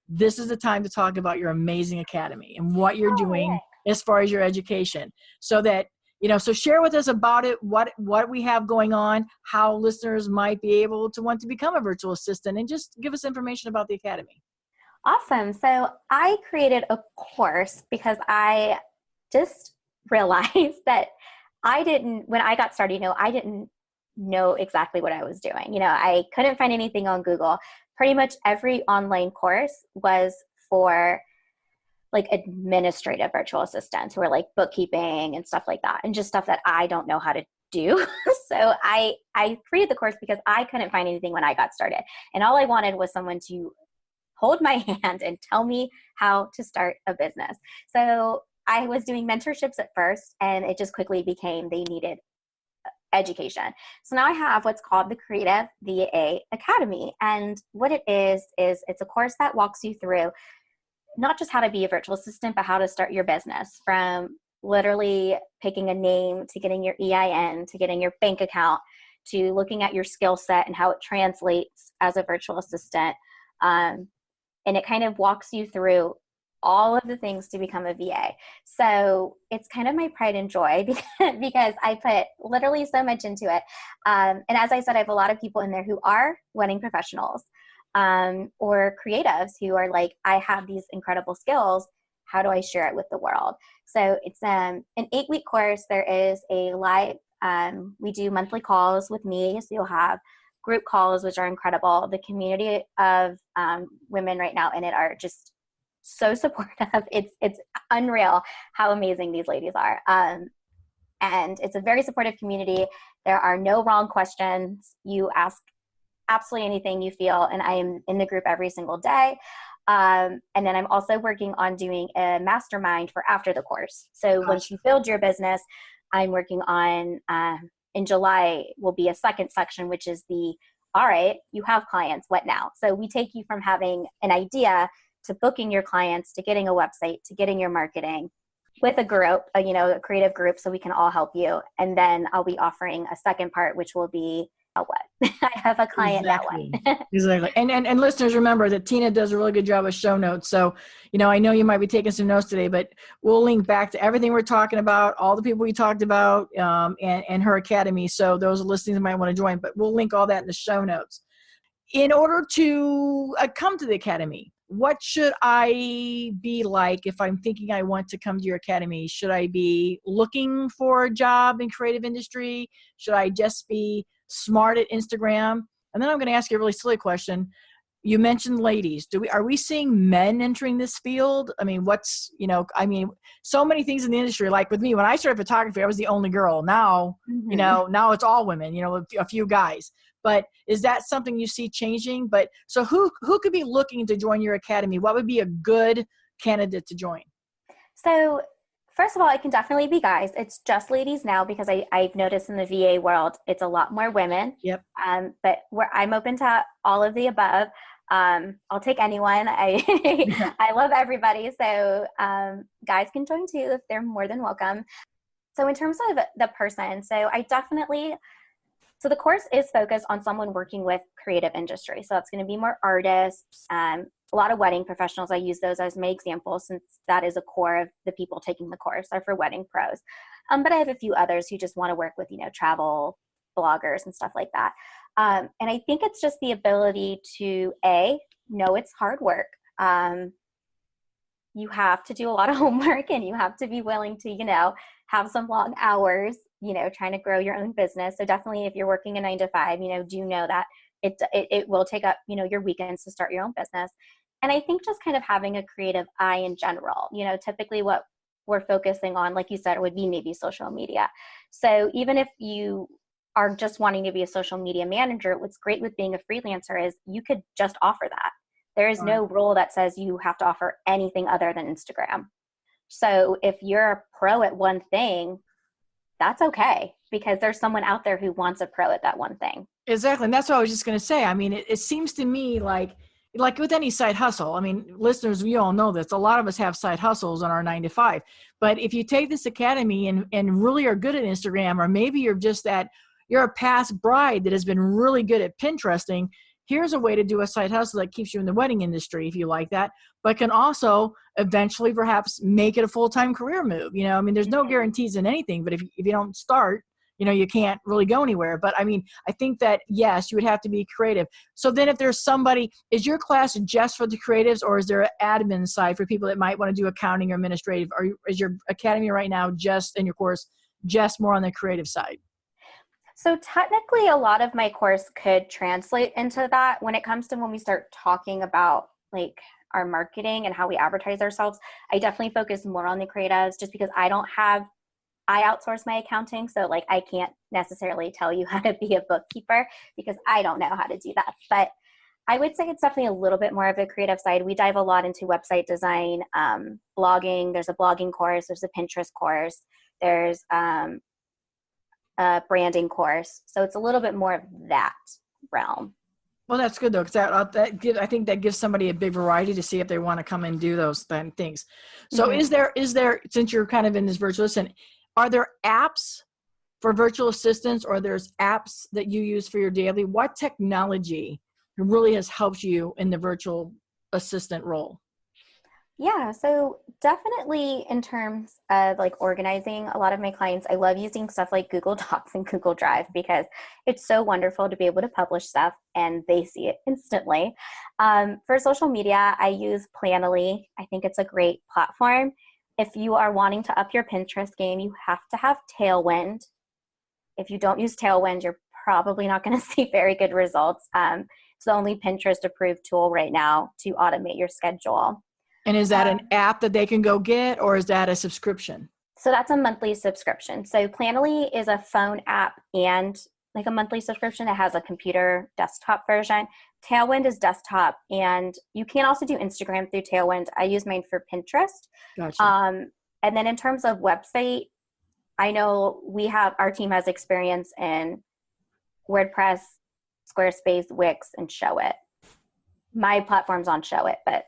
This is the time to talk about your amazing academy and what you're doing as far as your education, so that, so share with us about it, what we have going on, how listeners might be able to want to become a virtual assistant, and just give us information about the academy. Awesome. So I created a course because I just realized that when I got started, I didn't know exactly what I was doing. I couldn't find anything on Google. Pretty much every online course was for like administrative virtual assistants who are like bookkeeping and stuff like that, and just stuff that I don't know how to do. So I created the course because I couldn't find anything when I got started. And all I wanted was someone to hold my hand and tell me how to start a business. So I was doing mentorships at first, and it just quickly became they needed education. So now I have what's called the Creative VA Academy. And what it is it's a course that walks you through not just how to be a virtual assistant, but how to start your business, from literally picking a name to getting your EIN to getting your bank account to looking at your skill set and how it translates as a virtual assistant. And it kind of walks you through all of the things to become a VA. So it's kind of my pride and joy because I put literally so much into it. And as I said, I have a lot of people in there who are wedding professionals or creatives who are like, I have these incredible skills. How do I share it with the world? So it's an 8-week course. There is a live, we do monthly calls with me. So you'll have group calls, which are incredible. The community of women right now in it are just so supportive. It's unreal how amazing these ladies are. And it's a very supportive community. There are no wrong questions. You ask absolutely anything you feel, and I am in the group every single day. And then I'm also working on doing a mastermind for after the course. So once you build your business, I'm working on, in July will be a second section, which is all right, you have clients, what now? So we take you from having an idea to booking your clients, to getting a website, to getting your marketing with a group, a creative group, so we can all help you. And then I'll be offering a second part, which will be what? I have a client Exactly. that one. Exactly. And listeners, remember that Tina does a really good job of show notes. So, I know you might be taking some notes today, but we'll link back to everything we're talking about, all the people we talked about, and her academy. So those listeners might want to join, but we'll link all that in the show notes. In order to come to the academy, what should I be like if I'm thinking I want to come to your academy? Should I be looking for a job in creative industry? Should I just be smart at Instagram? And then I'm going to ask you a really silly question. You mentioned ladies. Are we seeing men entering this field? I mean, so many things in the industry. Like with me, when I started photography, I was the only girl. Now, now it's all women, a few guys. But is that something you see changing? But so who could be looking to join your academy? What would be a good candidate to join? So first of all, it can definitely be guys. It's just ladies now because I've noticed in the VA world, it's a lot more women. Yep. But I'm open to all of the above. I'll take anyone. I love everybody. So guys can join too if they're more than welcome. So in terms of the person, so the course is focused on someone working with creative industry. So it's going to be more artists, a lot of wedding professionals. I use those as my example since that is a core of the people taking the course are for wedding pros. But I have a few others who just want to work with, travel bloggers and stuff like that. And I think it's just the ability to know it's hard work. You have to do a lot of homework and you have to be willing to, have some long hours, trying to grow your own business. So definitely if you're working a 9 to 5, do know that it will take up, your weekends to start your own business. And I think just kind of having a creative eye in general, typically what we're focusing on, like you said, would be maybe social media. So even if you are just wanting to be a social media manager, what's great with being a freelancer is you could just offer that. There is no rule that says you have to offer anything other than Instagram. So if you're a pro at one thing, that's okay because there's someone out there who wants a pro at that one thing. Exactly. And that's what I was just going to say. I mean, it seems to me like with any side hustle, I mean, listeners, we all know this. A lot of us have side hustles on our 9 to 5. But if you take this academy and really are good at Instagram, or maybe you're a past bride that has been really good at Pinteresting, here's a way to do a side hustle that keeps you in the wedding industry if you like that, but can also eventually perhaps make it a full-time career move. I mean, there's no guarantees in anything, but if you don't start, you can't really go anywhere. But I mean, I think that, yes, you would have to be creative. So then if there's somebody, is your class just for the creatives, or is there an admin side for people that might want to do accounting or administrative? Or is your academy right now in your course, just more on the creative side? So technically a lot of my course could translate into that when it comes to when we start talking about like our marketing and how we advertise ourselves. I definitely focus more on the creatives just because I outsource my accounting. So like I can't necessarily tell you how to be a bookkeeper because I don't know how to do that. But I would say it's definitely a little bit more of a creative side. We dive a lot into website design, blogging. There's a blogging course. There's a Pinterest course. There's a branding course. So it's a little bit more of that realm. Well, that's good though, because I think that gives somebody a big variety to see if they want to come and do those things. So is there, since you're kind of in this virtual assistant, are there apps for virtual assistants, or there's apps that you use for your daily? What technology really has helped you in the virtual assistant role? Yeah, so definitely in terms of like organizing a lot of my clients, I love using stuff like Google Docs and Google Drive because it's so wonderful to be able to publish stuff and they see it instantly. For social media, I use Planoly. I think it's a great platform. If you are wanting to up your Pinterest game, you have to have Tailwind. If you don't use Tailwind, you're probably not going to see very good results. It's the only Pinterest approved tool right now to automate your schedule. And is that an app that they can go get, or is that a subscription? So that's a monthly subscription. So Planoly is a phone app and like a monthly subscription. It has a computer desktop version. Tailwind is desktop, and you can also do Instagram through Tailwind. I use mine for Pinterest. Gotcha. And then in terms of website, I know our team has experience in WordPress, Squarespace, Wix, and Showit. My platform's on Showit, but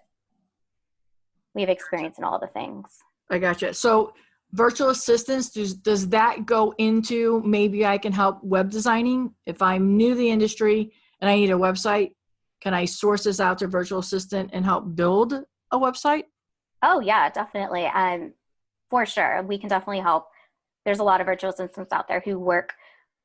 we have experience in all the things. I gotcha. So virtual assistants, does that go into maybe I can help web designing? If I'm new to the industry and I need a website, can I source this out to virtual assistant and help build a website? Oh yeah, definitely. For sure. We can definitely help. There's a lot of virtual assistants out there who work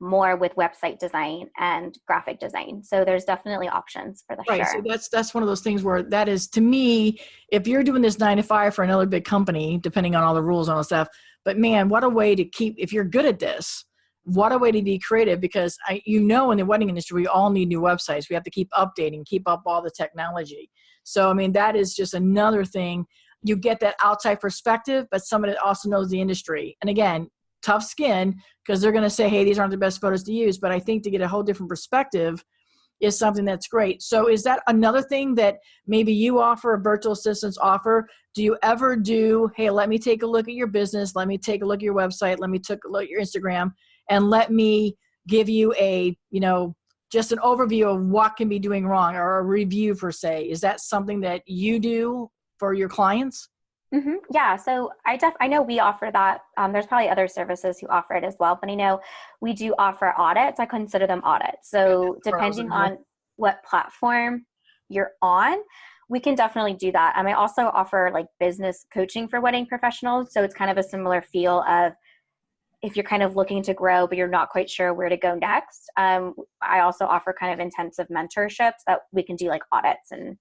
more with website design and graphic design. So there's definitely options for the right. sure. So that's one of those things where that is, to me, if you're doing this 9 to 5 for another big company, depending on all the rules and all that stuff, but man, what a way to keep, if you're good at this, what a way to be creative, because in the wedding industry, we all need new websites. We have to keep updating, keep up all the technology. So, I mean, that is just another thing. You get that outside perspective, but somebody that also knows the industry. And again, tough skin, because they're going to say, hey, these aren't the best photos to use. But I think to get a whole different perspective is something that's great. So is that another thing that maybe you offer, virtual assistants offer? Do you ever do, hey, let me take a look at your business, let me take a look at your website, let me take a look at your Instagram, and let me give you just an overview of what can be doing wrong, or a review per se? Is that something that you do for your clients? Mm-hmm. Yeah, so I know we offer that. There's probably other services who offer it as well, but I know we do offer audits. I consider them audits. So depending on what platform you're on, we can definitely do that. I also offer like business coaching for wedding professionals. So it's kind of a similar feel of if you're kind of looking to grow, but you're not quite sure where to go next. I also offer kind of intensive mentorships that we can do like audits and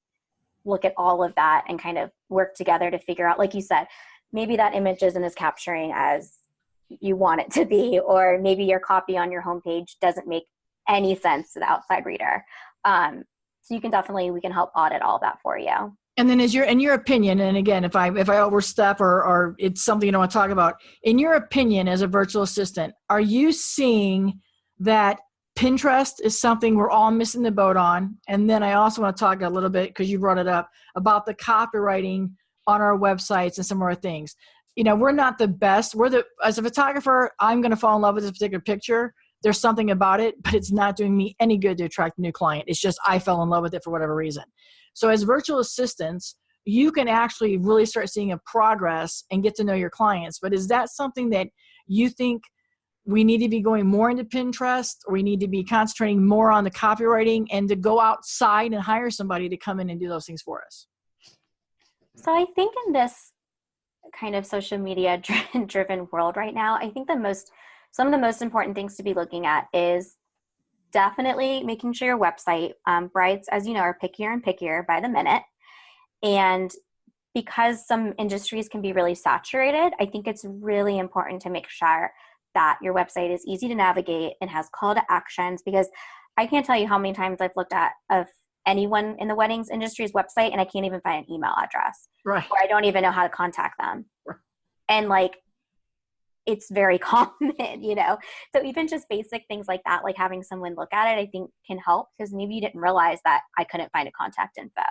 look at all of that and kind of work together to figure out, like you said, maybe that image isn't as capturing as you want it to be, or maybe your copy on your homepage doesn't make any sense to the outside reader. So we can help audit all that for you. And then in your opinion, and again, if I overstep or it's something you don't want to talk about, in your opinion as a virtual assistant, are you seeing that Pinterest is something we're all missing the boat on? And then I also want to talk a little bit, because you brought it up, about the copywriting on our websites and some of our things. We're not the best. As a photographer, I'm going to fall in love with this particular picture. There's something about it, but it's not doing me any good to attract a new client. It's just I fell in love with it for whatever reason. So as virtual assistants, you can actually really start seeing a progress and get to know your clients. But is that something that you think we need to be going more into Pinterest, or we need to be concentrating more on the copywriting and to go outside and hire somebody to come in and do those things for us? So I think in this kind of social media driven world right now, I think some of the most important things to be looking at is definitely making sure your website, brides, as you know, are pickier and pickier by the minute. And because some industries can be really saturated, I think it's really important to make sure that your website is easy to navigate and has call to actions, because I can't tell you how many times I've looked at anyone in the weddings industry's website and I can't even find an email address. Right. Or I don't even know how to contact them. Right. And like, it's very common, So even just basic things like that, like having someone look at it, I think can help, because maybe you didn't realize that I couldn't find a contact info.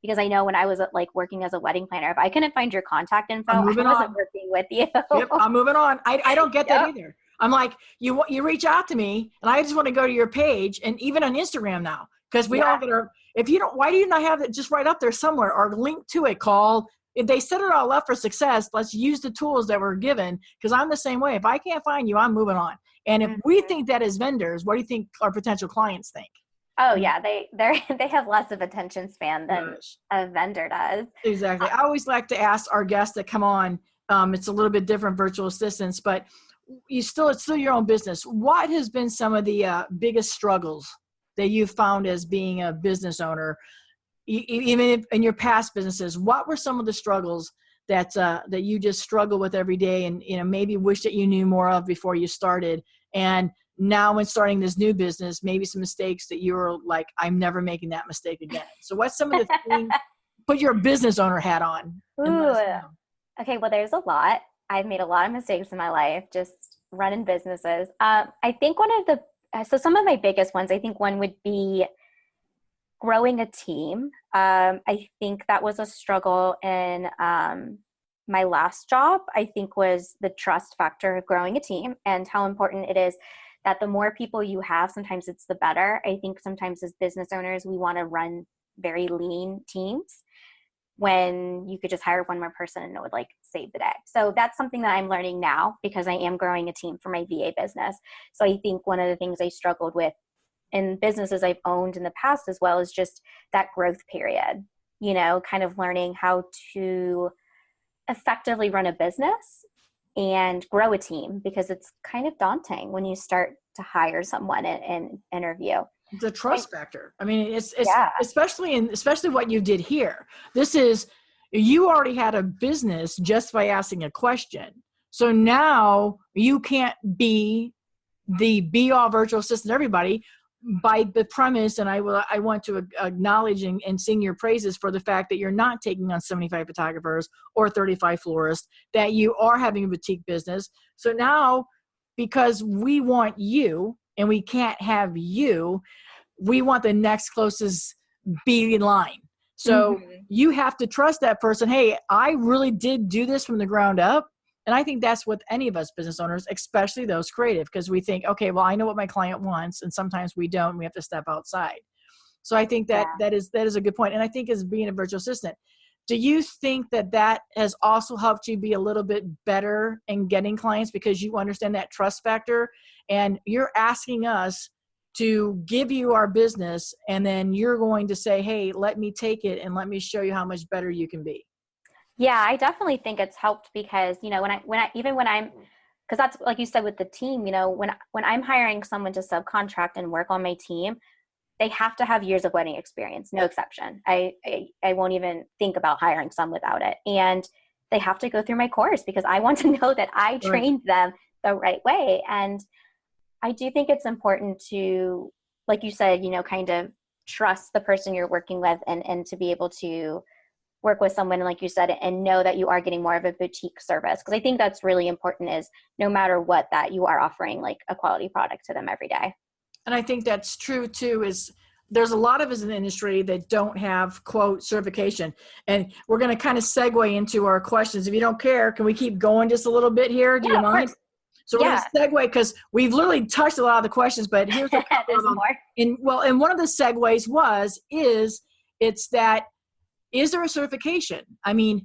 Because I know when I was like working as a wedding planner, if I couldn't find your contact info, I wasn't working with you. Yep, I'm moving on. I don't get that Yep. either. I'm like, you reach out to me and I just want to go to your page, and even on Instagram now, because we all get our, if you don't, why do you not have it just right up there somewhere or link to it called, if they set it all up for success, let's use the tools that we're given, because I'm the same way. If I can't find you, I'm moving on. And if we think that as vendors, what do you think our potential clients think? Oh yeah, they have less of attention span than a vendor does. Exactly. I always like to ask our guests that come on, it's a little bit different virtual assistants, but it's still your own business. What has been some of the biggest struggles that you've found as being a business owner, even in your past businesses? What were some of the struggles that you just struggle with every day, and maybe wish that you knew more of before you started? And now when starting this new business, maybe some mistakes that you were like, I'm never making that mistake again. So what's some of the things, put your business owner hat on. Okay, well, there's a lot. I've made a lot of mistakes in my life, just running businesses. I think some of my biggest ones, I think one would be growing a team. I think that was a struggle in my last job, I think, was the trust factor of growing a team, and how important it is that the more people you have, sometimes it's the better. I think sometimes as business owners, we want to run very lean teams when you could just hire one more person and it would like save the day. So that's something that I'm learning now, because I am growing a team for my VA business. So I think one of the things I struggled with in businesses I've owned in the past as well is just that growth period, kind of learning how to effectively run a business and grow a team, because it's kind of daunting when you start to hire someone and interview. The trust factor. I mean, it's especially what you did here. You already had a business just by asking a question. So now you can't be the be-all virtual assistant, everybody, by the premise, and I want to acknowledge and sing your praises for the fact that you're not taking on 75 photographers or 35 florists, that you are having a boutique business. So now, because we want you and we can't have you, we want the next closest be in line. So you have to trust that person. Hey, I really did do this from the ground up. And I think that's with any of us business owners, especially those creative, because we think, okay, well, I know what my client wants, and sometimes we don't. We have to step outside. So I think that is a good point. And I think as being a virtual assistant, do you think that has also helped you be a little bit better in getting clients, because you understand that trust factor, and you're asking us to give you our business, and then you're going to say, hey, let me take it and let me show you how much better you can be? Yeah, I definitely think it's helped, because, because that's like you said with the team, when I'm hiring someone to subcontract and work on my team, they have to have years of wedding experience, no exception. I won't even think about hiring some without it. And they have to go through my course, because I want to know that I trained them the right way. And I do think it's important to, like you said, kind of trust the person you're working with, and to be able to work with someone, like you said, and know that you are getting more of a boutique service. Because I think that's really important, is no matter what, that you are offering like a quality product to them every day. And I think that's true too, is there's a lot of us in the industry that don't have, quote, certification. And we're going to kind of segue into our questions. If you don't care, can we keep going just a little bit here? Do you mind? So we're going to segue, because we've literally touched a lot of the questions, but here's a couple of them. More. And one of the segues is there a certification? I mean,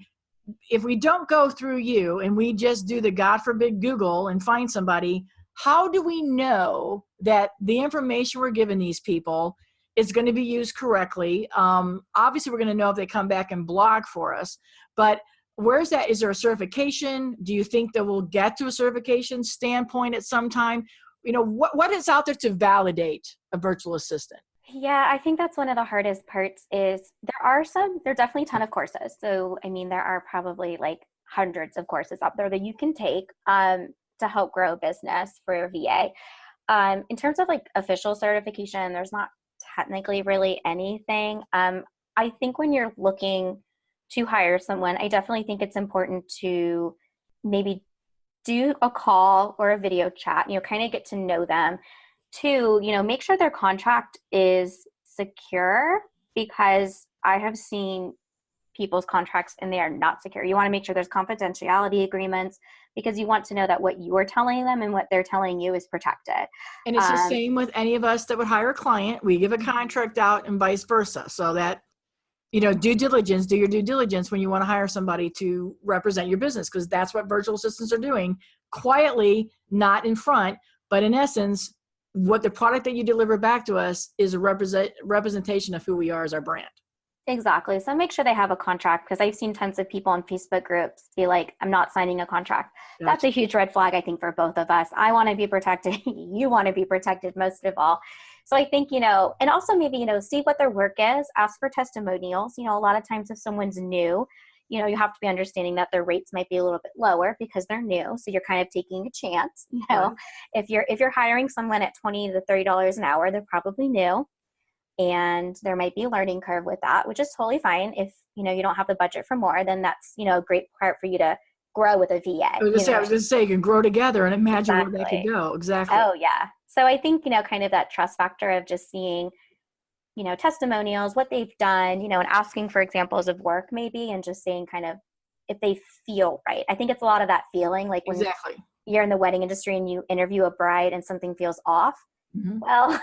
if we don't go through you and we just do the, God forbid, Google and find somebody, how do we know that the information we're giving these people is going to be used correctly? Obviously, we're going to know if they come back and blog for us, but where's that? Is there a certification? Do you think that we'll get to a certification standpoint at some time? What is out there to validate a virtual assistant? Yeah, I think that's one of the hardest parts. Is there are definitely a ton of courses. So, I mean, there are probably like hundreds of courses out there that you can take to help grow a business for your VA. In terms of like official certification, there's not technically really anything. I think when you're looking to hire someone, I definitely think it's important to maybe do a call or a video chat, kind of get to know them. 2, make sure their contract is secure, because I have seen people's contracts and they are not secure. You want to make sure there's confidentiality agreements, because you want to know that what you're telling them and what they're telling you is protected. And it's the same with any of us that would hire a client. We give a contract out and vice versa. So that, do your due diligence when you want to hire somebody to represent your business, because that's what virtual assistants are doing quietly, not in front, but in essence, what the product that you deliver back to us is a representation of who we are as our brand. Exactly. So make sure they have a contract, because I've seen tons of people in Facebook groups be like, I'm not signing a contract. Gotcha. That's a huge red flag, I think, for both of us. I want to be protected. You want to be protected most of all. So I think, and also maybe, see what their work is, ask for testimonials. A lot of times if someone's new, you have to be understanding that their rates might be a little bit lower because they're new. So you're kind of taking a chance. Right. If you're hiring someone at $20 to $30 an hour, they're probably new. And there might be a learning curve with that, which is totally fine. If, you don't have the budget for more, then that's, a great part for you to grow with a VA. I was going to say, you can grow together and imagine where that could go. Exactly. Oh, yeah. So I think, kind of that trust factor of just seeing, testimonials, what they've done, and asking for examples of work maybe, and just saying kind of if they feel right. I think it's a lot of that feeling, like when you're in the wedding industry and you interview a bride and something feels off. Mm-hmm. Well,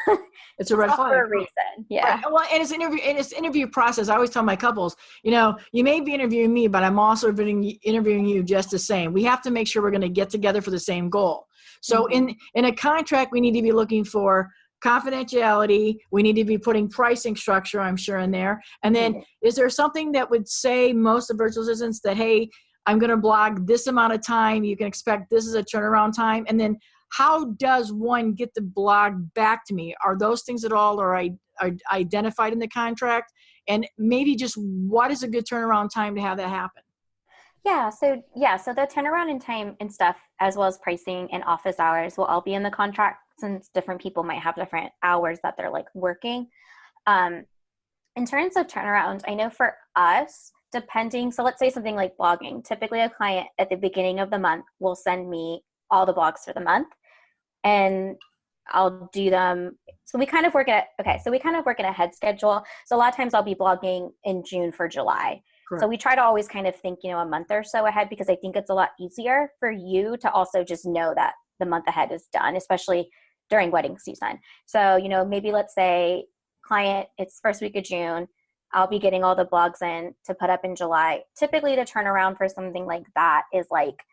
it's a red flag for a reason. Yeah. Right. Well, and it's interview process. I always tell my couples, you may be interviewing me, but I'm also interviewing you just the same. We have to make sure we're going to get together for the same goal. So in a contract, we need to be looking for confidentiality. We need to be putting pricing structure, I'm sure, in there. And then is there something that would say most of virtual assistants that, hey, I'm going to blog this amount of time. You can expect this is a turnaround time. And then how does one get the blog back to me? Are those things at all are identified in the contract? And maybe just what is a good turnaround time to have that happen? So the turnaround in time and stuff, as well as pricing and office hours, will all be in the contract, since different people might have different hours that they're like working. In terms of turnaround, I know for us, depending, so let's say something like blogging, typically a client at the beginning of the month will send me all the blogs for the month, and I'll do them. So we kind of work at a head schedule. So a lot of times I'll be blogging in June for July. Correct. So we try to always kind of think, a month or so ahead, because I think it's a lot easier for you to also just know that the month ahead is done, especially during wedding season. So, maybe let's say client, it's first week of June, I'll be getting all the blogs in to put up in July. Typically the turnaround for something like that is like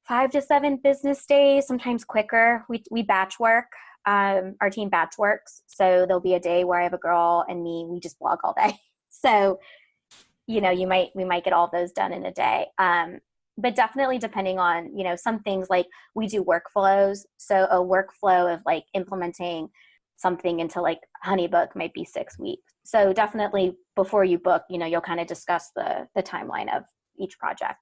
5 to 7 business days, sometimes quicker. We batch work. Our team batch works. So there'll be a day where I have a girl and me, we just blog all day. So, we might get all those done in a day. But definitely depending on, some things like we do workflows. So a workflow of like implementing something into like HoneyBook might be 6 weeks. So definitely before you book, you'll kind of discuss the timeline of each project.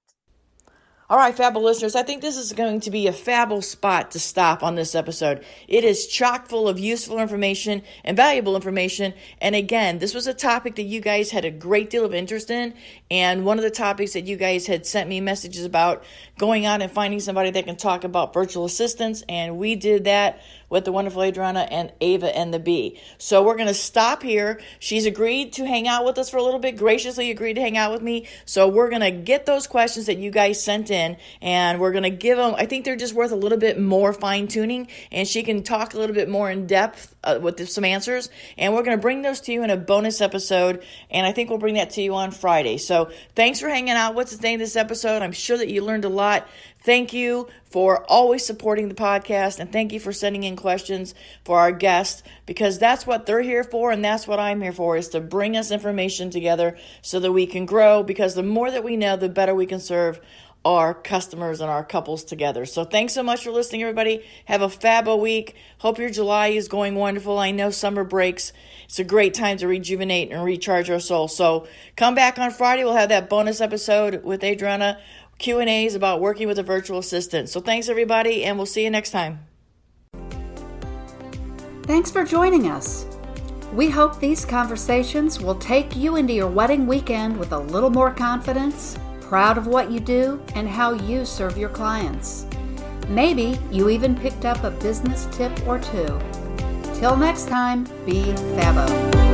All right, Fabble listeners, I think this is going to be a Fabble spot to stop on this episode. It is chock full of useful information and valuable information. And again, this was a topic that you guys had a great deal of interest in. And one of the topics that you guys had sent me messages about, going out and finding somebody that can talk about virtual assistants. And we did that with the wonderful Adrienna and Ava and the Bee. So we're going to stop here. She's agreed to hang out with us for a little bit, graciously agreed to hang out with me. So we're going to get those questions that you guys sent in, and we're going to give them, I think they're just worth a little bit more fine tuning, and she can talk a little bit more in depth with some answers. And we're going to bring those to you in a bonus episode, and I think we'll bring that to you on Friday. So thanks for hanging out with us today in this episode. I'm sure that you learned a lot. Thank you for always supporting the podcast, and thank you for sending in questions for our guests, because that's what they're here for, and that's what I'm here for, is to bring us information together so that we can grow, because the more that we know, the better we can serve our customers and our couples together. So thanks so much for listening, everybody. Have a fabbo week. Hope your July is going wonderful. I know summer breaks. It's a great time to rejuvenate and recharge our soul. So come back on Friday. We'll have that bonus episode with Adrienna, Q&As about working with a virtual assistant. So thanks, everybody, and we'll see you next time. Thanks for joining us. We hope these conversations will take you into your wedding weekend with a little more confidence, proud of what you do, and how you serve your clients. Maybe you even picked up a business tip or two. Till next time, be Fabo.